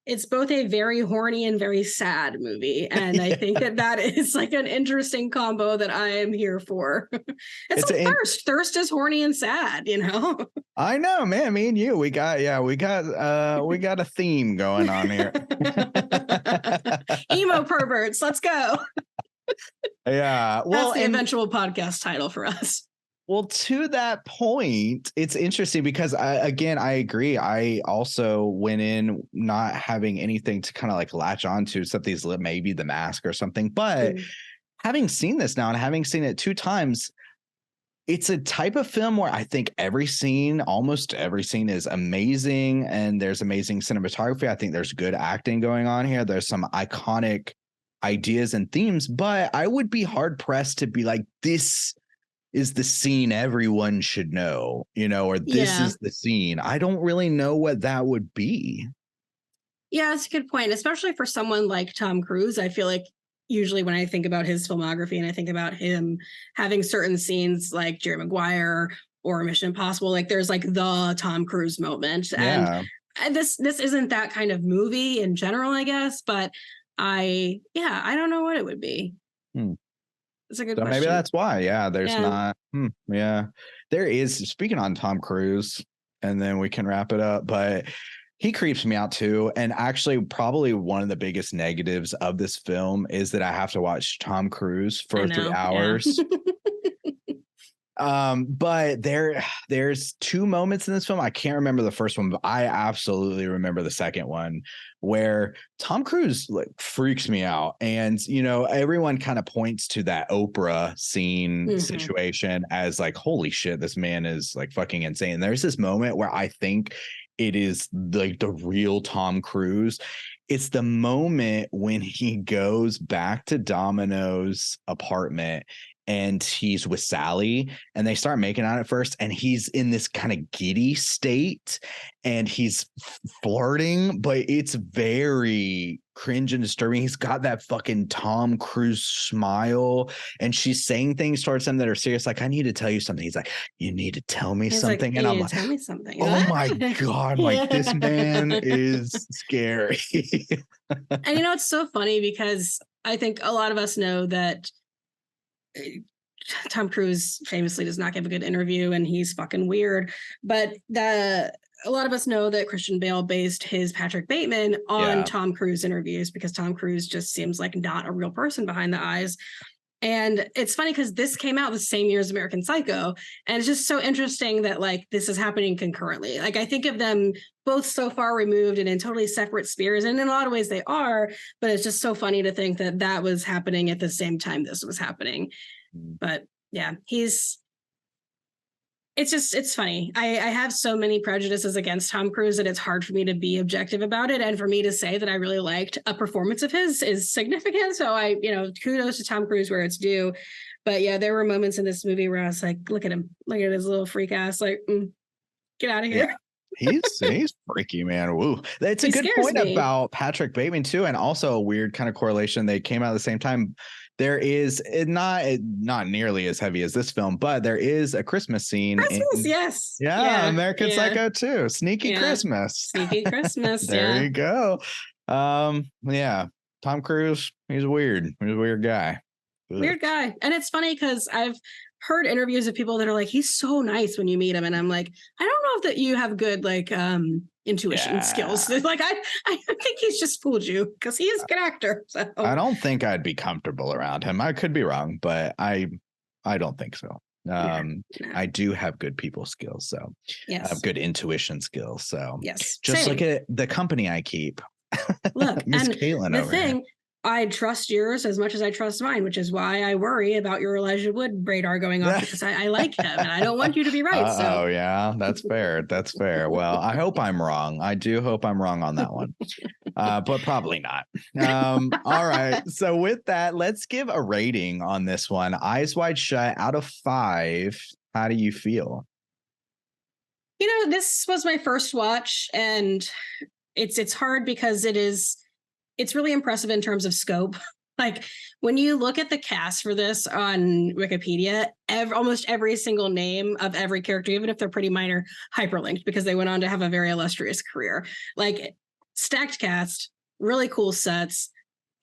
It's both a very horny and very sad movie. And I think that is like an interesting combo that I am here for. It's like thirst. Thirst is horny and sad, you know? I know, man. Me and you, we got a theme going on here. Emo perverts. Let's go. Yeah. Well, that's the eventual podcast title for us. Well, to that point, it's interesting because I agree. I also went in not having anything to kind of like latch onto, except these maybe The Mask or something. But having seen this now and having seen it 2 times, it's a type of film where I think almost every scene is amazing, and there's amazing cinematography. I think there's good acting going on here. There's some iconic ideas and themes, but I would be hard pressed to be like, this is the scene everyone should know, or this is the scene. I don't really know what that would be. Yeah, that's a good point, especially for someone like Tom Cruise. I feel like usually when I think about his filmography and I think about him having certain scenes like Jerry Maguire or Mission Impossible, like there's like the Tom Cruise moment. Yeah. And this isn't that kind of movie in general, I guess, but I don't know what it would be. That's a good question. Maybe that's why. Yeah, there's not. There is. Speaking on Tom Cruise, and then we can wrap it up. But he creeps me out too. And actually, probably one of the biggest negatives of this film is that I have to watch Tom Cruise for 3 hours. But there's 2 moments in this film. I can't remember the first one, but I absolutely remember the second one, where Tom Cruise like freaks me out. And everyone kind of points to that Oprah scene situation as like, holy shit, this man is like fucking insane. There's this moment where I think it is like the real Tom Cruise. It's the moment when he goes back to Domino's apartment and he's with Sally and they start making out at first, and he's in this kind of giddy state and he's flirting, but it's very cringe and disturbing. He's got that fucking Tom Cruise smile and she's saying things towards him that are serious. Like, I need to tell you something. He's like, you need to tell me something. And I'm like, tell me something. Oh my God. Like, this man is scary. And it's so funny because I think a lot of us know that Tom Cruise famously does not give a good interview and he's fucking weird. But a lot of us know that Christian Bale based his Patrick Bateman on Tom Cruise interviews because Tom Cruise just seems like not a real person behind the eyes. And it's funny because this came out the same year as American Psycho. And it's just so interesting that like this is happening concurrently. Like I think of them both so far removed and in totally separate spheres. And in a lot of ways they are, but it's just so funny to think that that was happening at the same time this was happening. But yeah, it's funny. I have so many prejudices against Tom Cruise that it's hard for me to be objective about it. And for me to say that I really liked a performance of his is significant. So kudos to Tom Cruise where it's due. But yeah, there were moments in this movie where I was like, look at him, look at his little freak ass, like, get out of here. Yeah. He's freaky, man. Woo. That's a good point about Patrick Bateman too. And also a weird kind of correlation. They came out at the same time. There is not nearly as heavy as this film, but there is a Christmas scene. Yes. Yeah, American Psycho 2. Sneaky Christmas. Sneaky Christmas. There you go. Yeah. Tom Cruise, he's weird. He's a weird guy. Weird guy. And it's funny because I've heard interviews of people that are like, he's so nice when you meet him. And I'm like, I don't know if that you have good intuition skills. Like I think he's just fooled you because he is a good actor. So I don't think I'd be comfortable around him. I could be wrong, but I don't think so. I do have good people skills, so I have good intuition skills. So just look at the company I keep. Look, Miss and Caitlin the thing here. I trust yours as much as I trust mine, which is why I worry about your Elijah Wood radar going off because I like him and I don't want you to be right. Oh, yeah, that's fair. That's fair. Well, I hope I'm wrong. I do hope I'm wrong on that one, but probably not. All right. So with that, let's give a rating on this one. Eyes Wide Shut out of 5. How do you feel? This was my first watch, and it's hard because it's really impressive in terms of scope. Like when you look at the cast for this on Wikipedia, almost every single name of every character, even if they're pretty minor, hyperlinked because they went on to have a very illustrious career. Like stacked cast, really cool sets,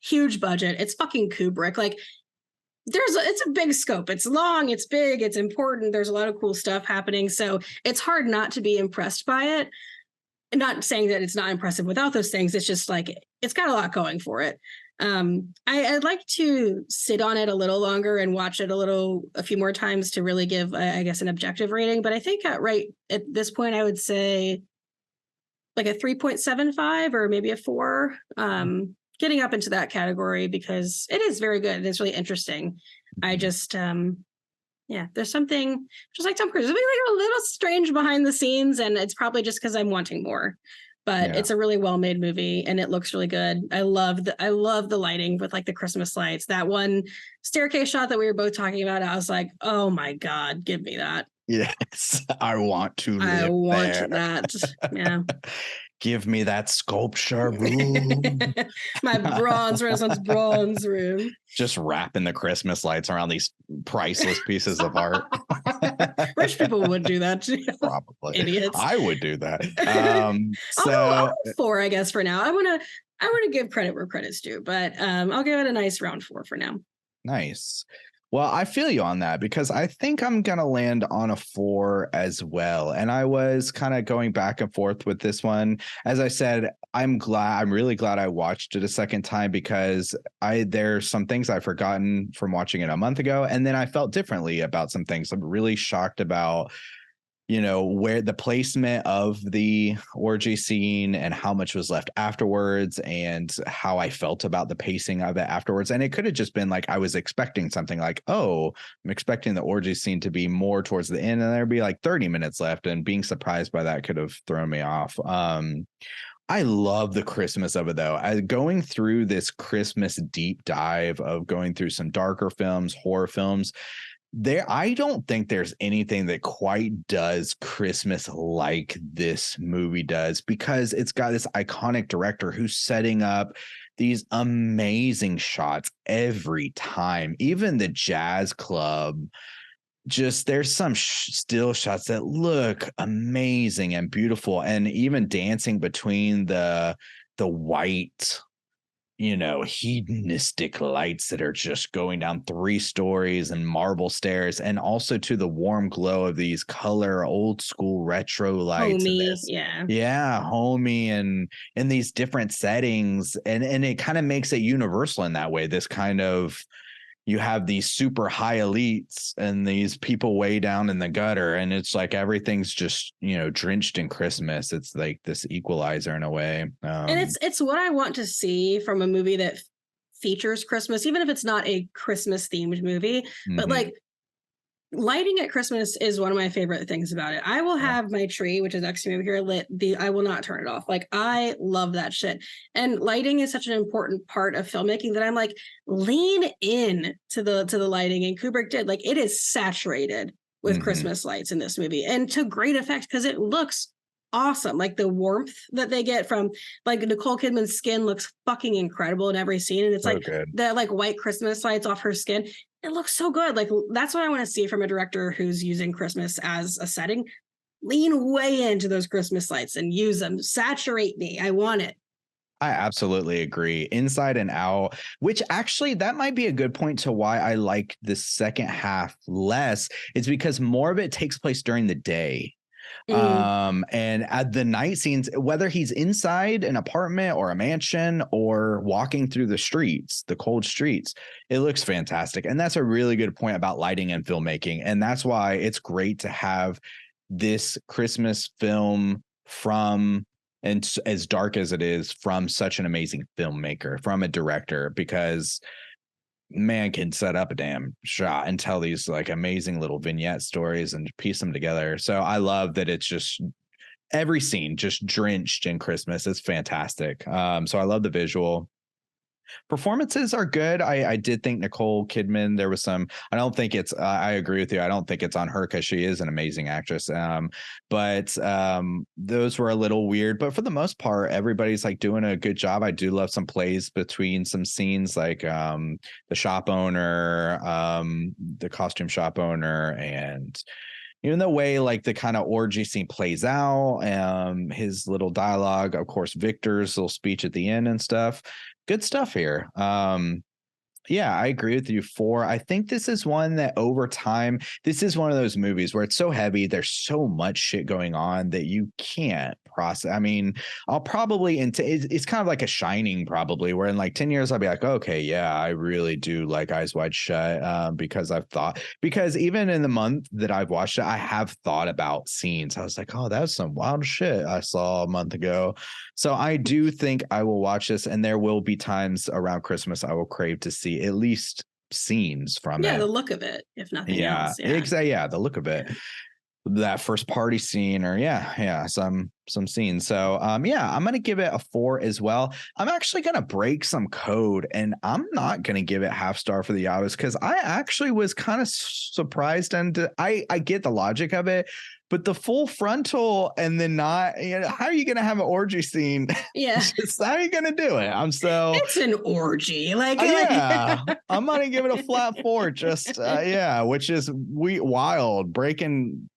huge budget. It's fucking Kubrick. Like it's a big scope. It's long, it's big, it's important. There's a lot of cool stuff happening. So it's hard not to be impressed by it. Not saying that it's not impressive without those things. It's just like it's got a lot going for it. I'd like to sit on it a little longer and watch it a few more times to really give, I guess, an objective rating. But I think right at this point, I would say like a 3.75 or maybe a 4. Getting up into that category because it is very good and it's really interesting. I just there's something just like Tom Cruise. There's like a little strange behind the scenes, and it's probably just because I'm wanting more. But it's a really well-made movie, and it looks really good. I love the lighting with like the Christmas lights. That one staircase shot that we were both talking about, I was like, oh my God, give me that. Yes, I want to live I want there. that. Yeah. Give me that sculpture room. My Renaissance bronze room. Just wrapping the Christmas lights around these priceless pieces of art. Rich people would do that too. Probably. Idiots. I would do that. I'll go 4, I guess, for now. I want to give credit where credit's due, but I'll give it a nice round 4 for now. Nice. Well, I feel you on that because I think I'm going to land on a 4 as well. And I was kind of going back and forth with this one. As I said, I'm really glad I watched it a second time because there's some things I've forgotten from watching it a month ago. And then I felt differently about some things. I'm really shocked about, where the placement of the orgy scene and how much was left afterwards and how I felt about the pacing of it afterwards. And it could have just been like, I was expecting something like, oh, I'm expecting the orgy scene to be more towards the end and there'd be like 30 minutes left. And being surprised by that could have thrown me off. I love the Christmas of it, though. Going through this Christmas deep dive of going through some darker films, horror films, I don't think there's anything that quite does Christmas like this movie does because it's got this iconic director who's setting up these amazing shots every time. Even the jazz club, there's some still shots that look amazing and beautiful, and even dancing between the white hedonistic lights that are just going down 3 stories and marble stairs, and also to the warm glow of these color old school retro lights. Homey, homey, and in these different settings, and it kind of makes it universal in that way. This kind of, you have these super high elites and these people way down in the gutter, and it's like everything's just drenched in Christmas. It's like this equalizer in a way, and it's what I want to see from a movie that features Christmas, even if it's not a Christmas themed movie. But like lighting at Christmas is one of my favorite things about it. I will have my tree, which is next to me over here, lit. I will not turn it off. Like I love that shit. And lighting is such an important part of filmmaking that I'm like, lean in to the lighting. And Kubrick did. Like it is saturated with Christmas lights in this movie, and to great effect because it looks awesome. Like the warmth that they get from like Nicole Kidman's skin looks fucking incredible in every scene, and it's so like good. The like white Christmas lights off her skin. It looks so good. Like that's what I want to see from a director who's using Christmas as a setting. Lean way into those Christmas lights and use them. Saturate me. I want it. I absolutely agree. Inside and Out, which actually that might be a good point to why I like the second half less. It's because more of it takes place during the day. And at the night scenes, whether he's inside an apartment or a mansion or walking through the streets, the cold streets, it looks fantastic. And that's a really good point about lighting and filmmaking. And that's why it's great to have this Christmas film and as dark as it is, from such an amazing filmmaker, from a director, because man can set up a damn shot and tell these like amazing little vignette stories and piece them together. So I love that it's just every scene just drenched in Christmas. It's fantastic. So I love the visual. Performances are good. I did think Nicole Kidman, there was some, I don't think it's, I agree with you. I don't think it's on her because she is an amazing actress. But those were a little weird. But for the most part, everybody's like doing a good job. I do love some plays between some scenes, like the shop owner, the costume shop owner, and even the way like the kind of orgy scene plays out, his little dialogue, of course, Victor's little speech at the end and stuff. Good stuff here. Yeah, I agree with you. I think this is one that over time, this is one of those movies where it's so heavy. There's so much shit going on that you can't process. I mean, I'll probably it's kind of like a Shining, probably, where in like 10 years, I'll be like, okay, yeah, I really do like Eyes Wide Shut, because even in the month that I've watched it, I have thought about scenes. I was like, oh, that's some wild shit I saw a month ago. So I do think I will watch this, and there will be times around Christmas I will crave to see at least scenes from it. Yeah, the look of it, if nothing else. Yeah, exactly. Yeah, the look of it. Yeah. That first party scene, or some scenes. So yeah, I'm gonna give it a 4 as well. I'm actually gonna break some code, and I'm not gonna give it half star for the Yabas, because I actually was kind of surprised, and I get the logic of it. But the full frontal and then not, how are you going to have an orgy scene? Yeah. How are you going to do it? It's an orgy. Yeah, I'm going to give it a flat 4. Which is wild, breaking,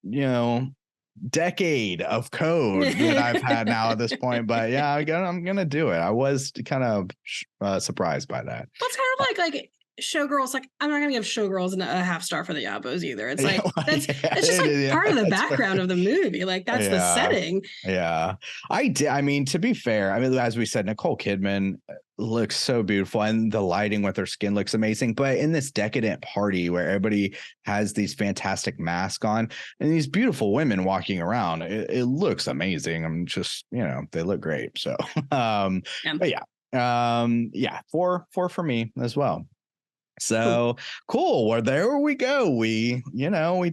decade of code that I've had now at this point. But yeah, I'm going to do it. I was kind of surprised by that. Well, it's kind of like Showgirls. Like, I'm not gonna give Showgirls a half star for the Yabos either. It's like it's just like part of the background of the movie. Like that's the setting. Yeah, I mean, to be fair, I mean, as we said, Nicole Kidman looks so beautiful, and the lighting with her skin looks amazing. But in this decadent party where everybody has these fantastic masks on and these beautiful women walking around, it looks amazing. I'm just, they look great. So, but yeah, 4 for me as well. So cool. Well, there we go. We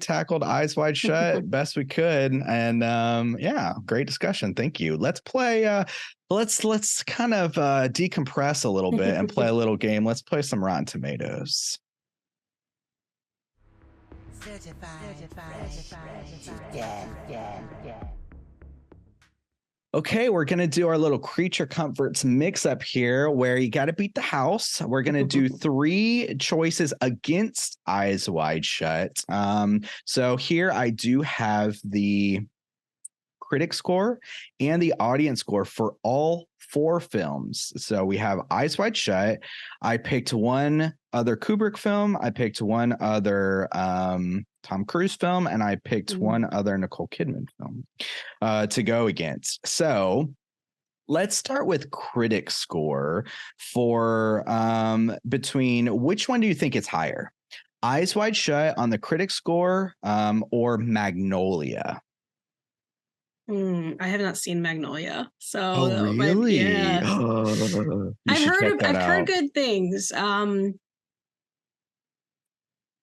tackled Eyes Wide Shut best we could. And great discussion. Thank you. Let's play. Let's kind of decompress a little bit and play a little game. Let's play some Rotten Tomatoes. Okay, we're going to do our little creature comforts mix up here where you got to beat the house. We're going to do 3 choices against Eyes Wide Shut. So here I do have the critic score and the audience score for all 4 films. So we have Eyes Wide Shut. I picked one other Kubrick film. I picked one other Tom Cruise film, and I picked one other Nicole Kidman film to go against. So let's start with critic score for between, which one do you think is higher? Eyes Wide Shut on the critic score or Magnolia? I have not seen Magnolia, so really? Yeah. I've heard good things.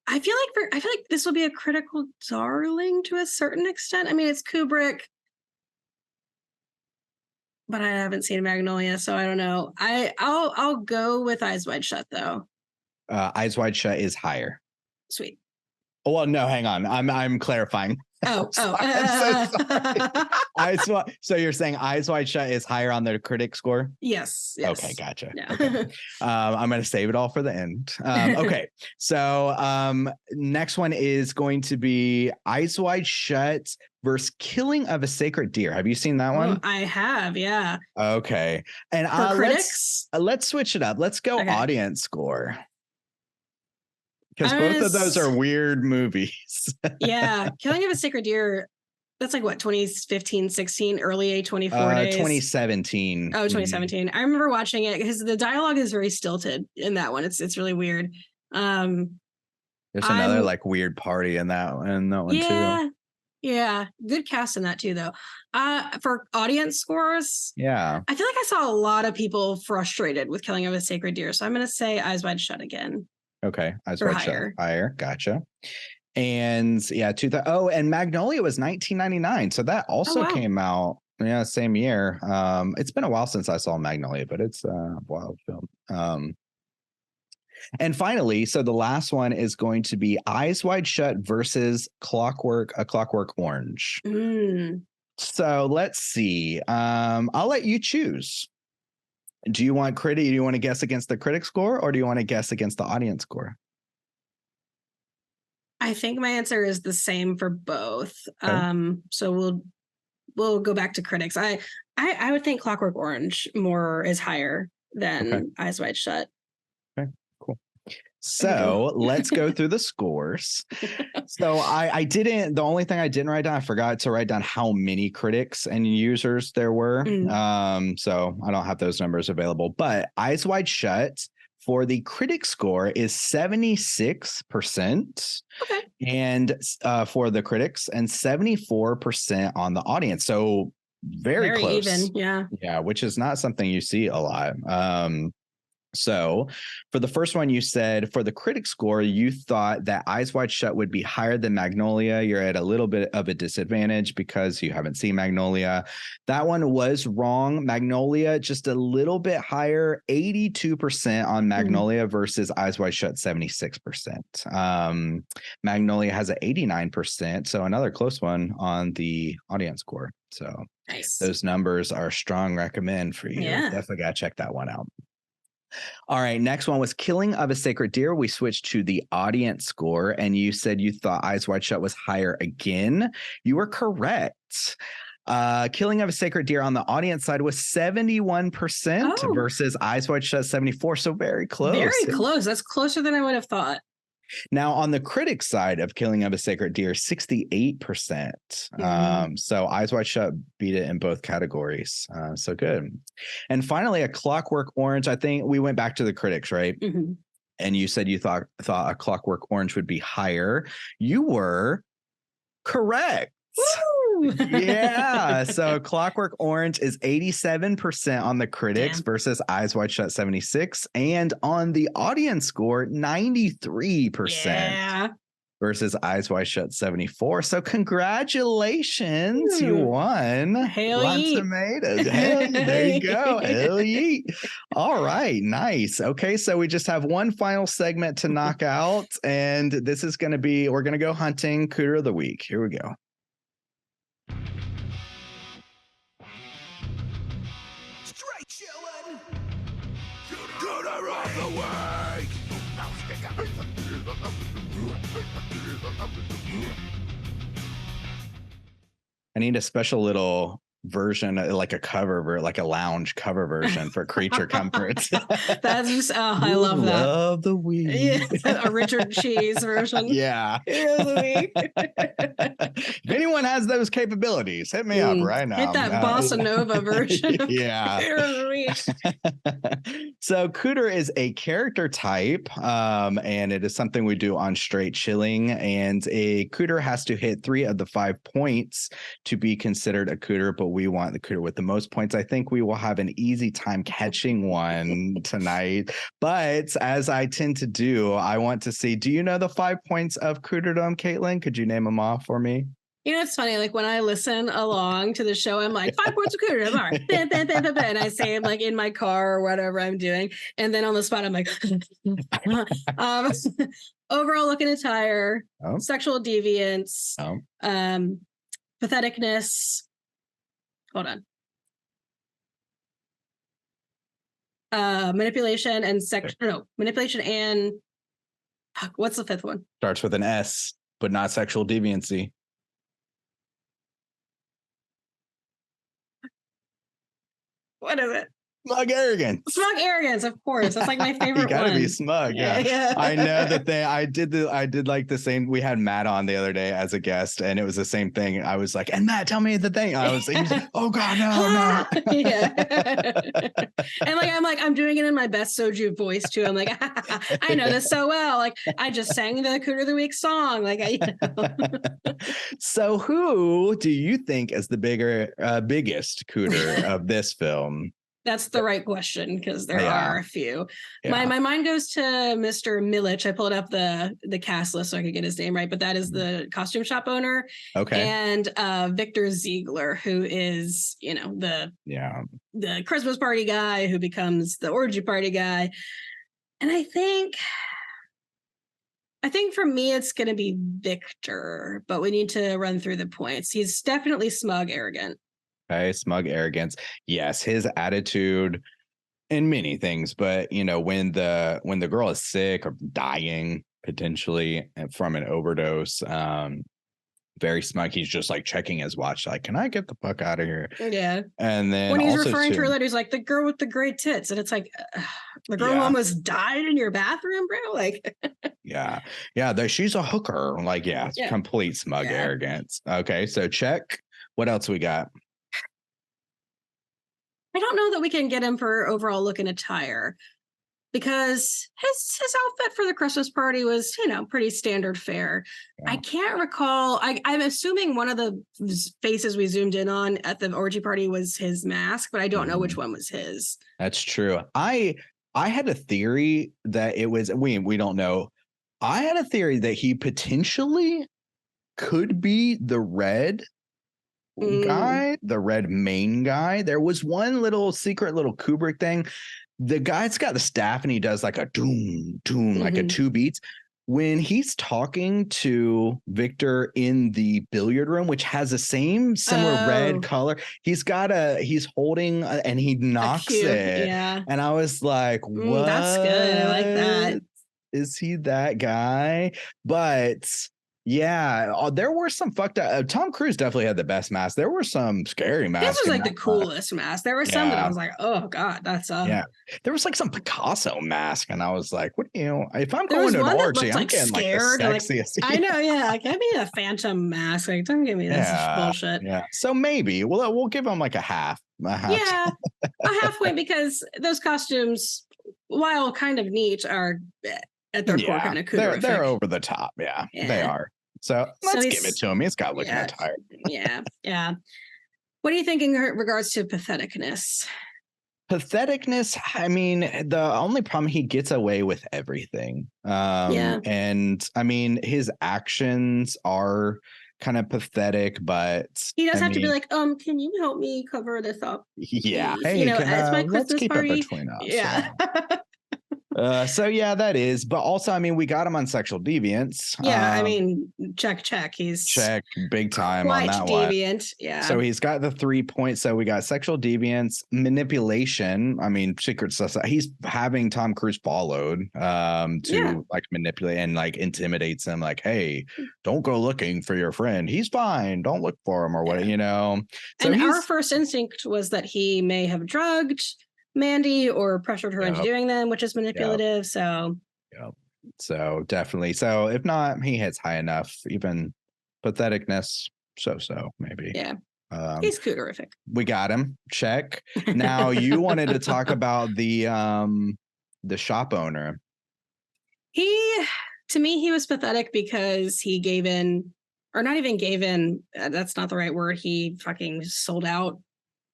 I feel like this will be a critical darling to a certain extent. I mean, it's Kubrick, but I haven't seen Magnolia, so I don't know. I'll go with Eyes Wide Shut though. Eyes Wide Shut is higher. Sweet. Oh, well, no, hang on. I'm clarifying. I'm so So you're saying Eyes Wide Shut is higher on the critic score? Yes. Okay, gotcha. Yeah. Okay. I'm going to save it all for the end. Okay, so next one is going to be Eyes Wide Shut versus Killing of a Sacred Deer. Have you seen that one? I have, yeah. Okay, and for critics, let's switch it up. Let's go audience score. Because both of those are weird movies. Yeah. Killing of a Sacred Deer, that's like what, 2015, 16, early A24 days? 2017. Oh, 2017. I remember watching it because the dialogue is very stilted in that one. It's really weird. There's another like weird party in that one too. Yeah. Good cast in that too, though. For audience scores, yeah, I feel like I saw a lot of people frustrated with Killing of a Sacred Deer. So I'm going to say Eyes Wide Shut again. Okay, Eyes Wide Shut higher. Gotcha. And yeah, and Magnolia was 1999, so that also came out Yeah, same year. It's been a while since I saw Magnolia, but it's a wild film. And finally, so the last one is going to be Eyes Wide Shut versus A Clockwork Orange. So let's see. I'll let you choose. Do you want critic? Do you want to guess against the critic score, or do you want to guess against the audience score? I think my answer is the same for both. Okay. So we'll go back to critics. I would think Clockwork Orange more is higher than Eyes Wide Shut. Okay, cool. So let's go through the scores. So the only thing I didn't write down, I forgot to write down how many critics and users there were. So I don't have those numbers available, but Eyes Wide Shut for the critic score is 76%. Okay. And for the critics and 74% on the audience. So very close. Even. Yeah, which is not something you see a lot. So for the first one, you said for the critic score, you thought that Eyes Wide Shut would be higher than Magnolia. You're at a little bit of a disadvantage because you haven't seen Magnolia. That one was wrong. Magnolia, just a little bit higher, 82% on Magnolia versus Eyes Wide Shut, 76%. Magnolia has an 89%. So another close one on the audience score. So nice. Those numbers are a strong recommend for you. Yeah. Definitely got to check that one out. All right, next one was Killing of a Sacred Deer. We switched to the audience score, and you said you thought Eyes Wide Shut was higher again. You were correct. Killing of a Sacred Deer on the audience side was 71% versus Eyes Wide Shut 74%. So very close. Very close. That's closer than I would have thought. Now, on the critic side of Killing of a Sacred Deer, 68%. So Eyes Wide Shut beat it in both categories. So good. And finally, A Clockwork Orange. I think we went back to the critics, right? And you said you thought A Clockwork Orange would be higher. You were correct. Yeah. So Clockwork Orange is 87% on the critics versus Eyes Wide Shut 76%. And on the audience score, 93% versus Eyes Wide Shut 74%. So congratulations. You won. Hell Rotten yeet. Tomatoes. Hell, there you go. Hell yeet. All right. Nice. Okay. So we just have one final segment to knock out. And this is going to be, we're going to go hunting Cooter of the Week. Here we go. I need a special little version, like a cover, like a lounge cover version for Creature Comforts. That's just, I love that. Love the week. Yeah, a Richard Cheese version. Yeah. If anyone has those capabilities, hit me up right now. Hit that bossa nova version. Yeah. So Cooter is a character type, and it is something we do on Straight Chilling. And a Cooter has to hit 3 of the 5 points to be considered a Cooter, but we want the Cooter with the most points. I think we will have an easy time catching one tonight. But as I tend to do, I want to see, do you know the 5 points of Cooterdom, Caitlin? Could you name them off for me? You know, it's funny. Like when I listen along to the show, I'm like 5 points of Cooterdom. All right. And I say it like in my car or whatever I'm doing. And then on the spot, I'm like, overall look and attire, sexual deviance, patheticness. Hold on. Manipulation and manipulation and what's the 5th one? Starts with an S, but not sexual deviancy. What is it? Smug arrogance. Smug arrogance, of course. That's like my favorite You gotta one. be smug. Yeah. I know that I did like the same. We had Matt on the other day as a guest, and it was the same thing. I was like, and Matt, tell me the thing. I was like, oh God, no. Yeah. And I'm doing it in my best Soju voice too. I'm like, I know this so well. Like I just sang the Cooter of the Week song. Like So who do you think is the biggest Cooter of this film? That's the right question because there Yeah. are a few. Yeah. My mind goes to Mr. Milich. I pulled up the cast list so I could get his name right, but that is the costume shop owner. Okay. And Victor Ziegler, who is, you know, the Christmas party guy who becomes the orgy party guy. And I think for me it's going to be Victor, but we need to run through the points. He's definitely smug, arrogant. Okay, smug arrogance. Yes, his attitude in many things, but you know, when the girl is sick or dying potentially from an overdose, very smug. He's just like checking his watch, like, can I get the fuck out of here? Yeah. And then when he's referring to her later, he's like, the girl with the great tits, and it's like, the girl who almost died in your bathroom, bro. Like, yeah, she's a hooker. Like, complete smug arrogance. Okay, so check. What else we got? I don't know that we can get him for overall look and attire because his outfit for the Christmas party was, you know, pretty standard fare. Yeah. I can't recall. I'm assuming one of the faces we zoomed in on at the orgy party was his mask, but I don't know which one was his. That's true. I had a theory that it was, we don't know. I had a theory that he potentially could be the red guy, the red main guy. There was one little secret little Kubrick thing. The guy's got the staff and he does like a doom, like a 2 beats. When he's talking to Victor in the billiard room, which has the same similar red color, he's holding and he knocks it. Yeah. And I was like, what? That's good. I like that. Is he that guy? But yeah, there were some fucked up. Tom Cruise definitely had the best mask. There were some scary masks. This was like the coolest mask. There were some that I was like, oh God, that's yeah. There was like some Picasso mask, and I was like, what do you? If I'm going to an orgy, I'm getting scared, like the sexiest. I know, yeah. Like, give me a phantom mask. Like, don't give me this bullshit. Yeah. So maybe we'll give him like a half. Yeah, a half point because those costumes, while kind of neat, are at their core kind of cool. They're over the top. Yeah, they are. So let's give it to him. He's got looking tired. Yeah. What do you think in regards to patheticness? Patheticness, I mean, the only problem, he gets away with everything. And I mean, his actions are kind of pathetic, but he does have to be like, can you help me cover this up? Yeah. Hey, you know, as my Christmas party. It between us. Yeah. So yeah, that is. But also, I mean, we got him on sexual deviance. Yeah, I mean, check. He's big time on that deviant. One. Yeah. So he's got the 3 points. So we got sexual deviance, manipulation. I mean, secret stuff. He's having Tom Cruise followed to like manipulate and like intimidates him. Like, hey, don't go looking for your friend. He's fine. Don't look for him or what, you know. So and our first instinct was that he may have drugged Mandy or pressured her into doing them, which is manipulative. So definitely. So if not, he hits high enough. Even patheticness, so maybe. Yeah. He's cougarific. We got him. Check. Now you wanted to talk about the shop owner. To me, he was pathetic because he gave in, or not even gave in. That's not the right word. He fucking sold out.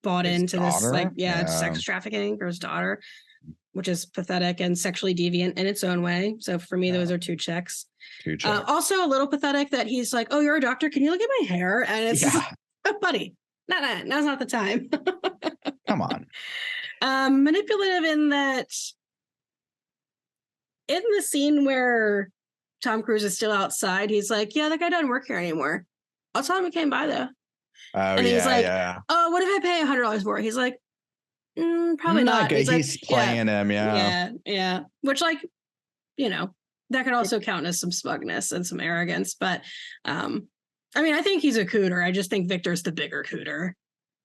Bought his into daughter? This sex trafficking for his daughter, which is pathetic and sexually deviant in its own way. So for me, those are 2 checks. 2 checks. Also a little pathetic that he's like, oh, you're a doctor, can you look at my hair? And it's oh, buddy, now's not the time. Come on. Manipulative in that in the scene where Tom Cruise is still outside, he's like, yeah, that guy doesn't work here anymore. I'll tell him he came by though. Oh, and he's like, oh, what if I pay $100 for it? He's like, probably not. He's playing him. Yeah. Which, like, you know, that could also count as some smugness and some arrogance. But I mean, I think he's a cooter. I just think Victor's the bigger cooter.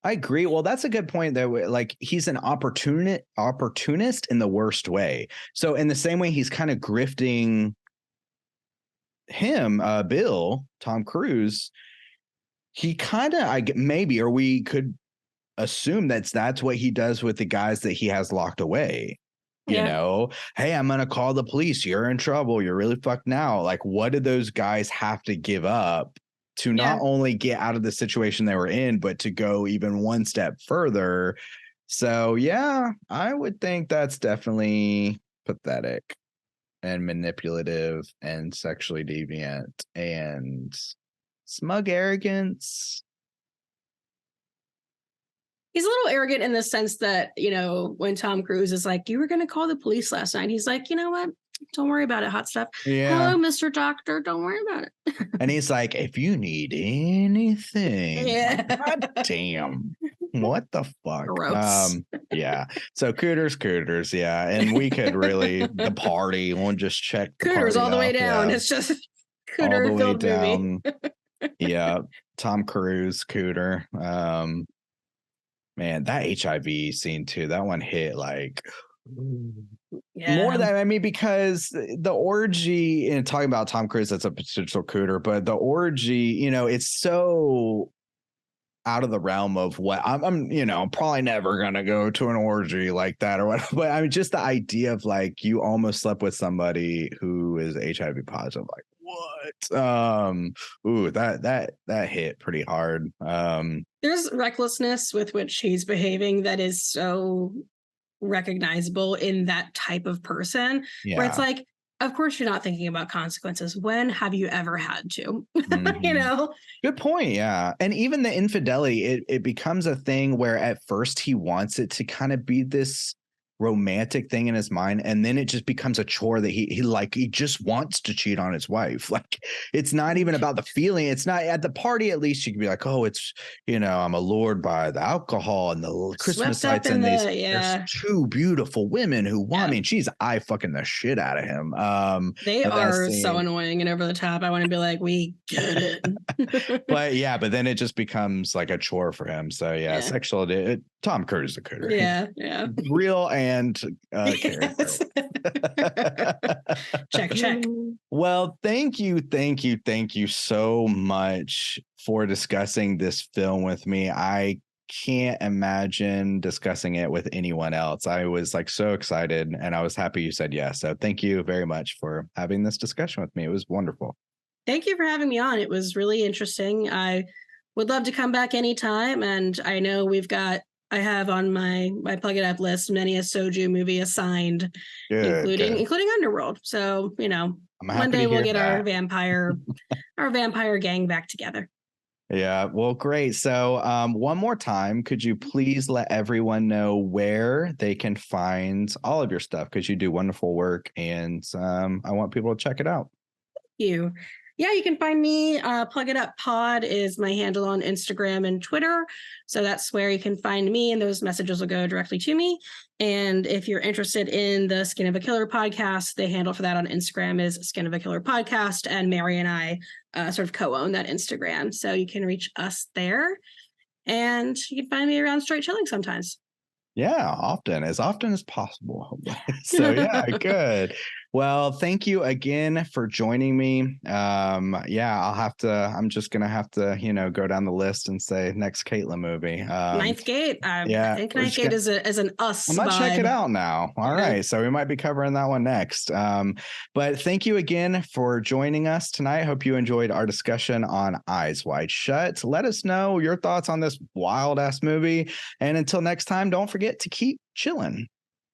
I agree. Well, that's a good point though. Like, he's an opportunist in the worst way. So in the same way, he's kind of grifting him, Bill, Tom Cruise. He kind of, maybe, or we could assume that's what he does with the guys that he has locked away. You know, hey, I'm going to call the police. You're in trouble. You're really fucked now. Like, what did those guys have to give up to not only get out of the situation they were in, but to go even one step further So yeah, I would think that's definitely pathetic and manipulative and sexually deviant and smug arrogance. He's a little arrogant in the sense that, when Tom Cruise is like, you were going to call the police last night. He's like, you know what? Don't worry about it. Hot stuff. Yeah. Hello, Mr. Doctor. Don't worry about it. And he's like, if you need anything, Yeah. God damn. What the fuck? Gross. Yeah. So Cooters, yeah. And we could really the party. We'll just check the Cooters party all the way off, down. yeah. It's just All the way Cooter-filled movie. down. Yeah. Tom Cruise, Cooter. Man, that HIV scene too. That one hit like more than, I mean, because the orgy, and talking about Tom Cruise, that's a potential cooter, but the orgy, it's so out of the realm of what I'm probably never gonna go to an orgy like that or whatever. But I mean, just the idea of like you almost slept with somebody who is HIV positive, like what? Ooh, that hit pretty hard. There's recklessness with which he's behaving that is so recognizable in that type of person, where it's like, of course you're not thinking about consequences. When have you ever had to? Mm-hmm. Good point. Yeah. And even the infidelity, it becomes a thing where at first he wants it to kind of be this romantic thing in his mind, and then it just becomes a chore that he just wants to cheat on his wife. Like, it's not even about the feeling. It's not at the party. At least you can be like, oh, it's I'm allured by the alcohol and the Christmas lights and there's two beautiful women who want me, and she's eye fucking the shit out of him. They are so annoying and over the top. I want to be like, we get it. but then it just becomes like a chore for him. So sexual. Tom Cruise is a cooter. Yeah. Real and check. Well, thank you so much for discussing this film with me. I can't imagine discussing it with anyone else. I was like so excited, and I was happy you said yes. So thank you very much for having this discussion with me. It was wonderful. Thank you for having me on. It was really interesting. I would love to come back anytime, and I know I have on my Plug It Up list many a Soju movie assigned, including Underworld. So, one day we'll get our vampire gang back together. Yeah, well, great. So one more time, could you please let everyone know where they can find all of your stuff? Because you do wonderful work, and I want people to check it out. Thank you. Yeah, you can find me. Plug It Up Pod is my handle on Instagram and Twitter. So that's where you can find me, and those messages will go directly to me. And if you're interested in the Skin of a Killer podcast, the handle for that on Instagram is Skin of a Killer podcast. And Mary and I sort of co-own that Instagram. So you can reach us there. And you can find me around Straight Chilling sometimes. Yeah, as often as possible. So yeah, good. Well, thank you again for joining me. I'm just gonna have to, go down the list and say next Caitlin movie. Ninth Gate. I think Ninth Gate is an us. I'm gonna check it out now. All right. So we might be covering that one next. But thank you again for joining us tonight. Hope you enjoyed our discussion on Eyes Wide Shut. Let us know your thoughts on this wild ass movie. And until next time, don't forget to keep chilling.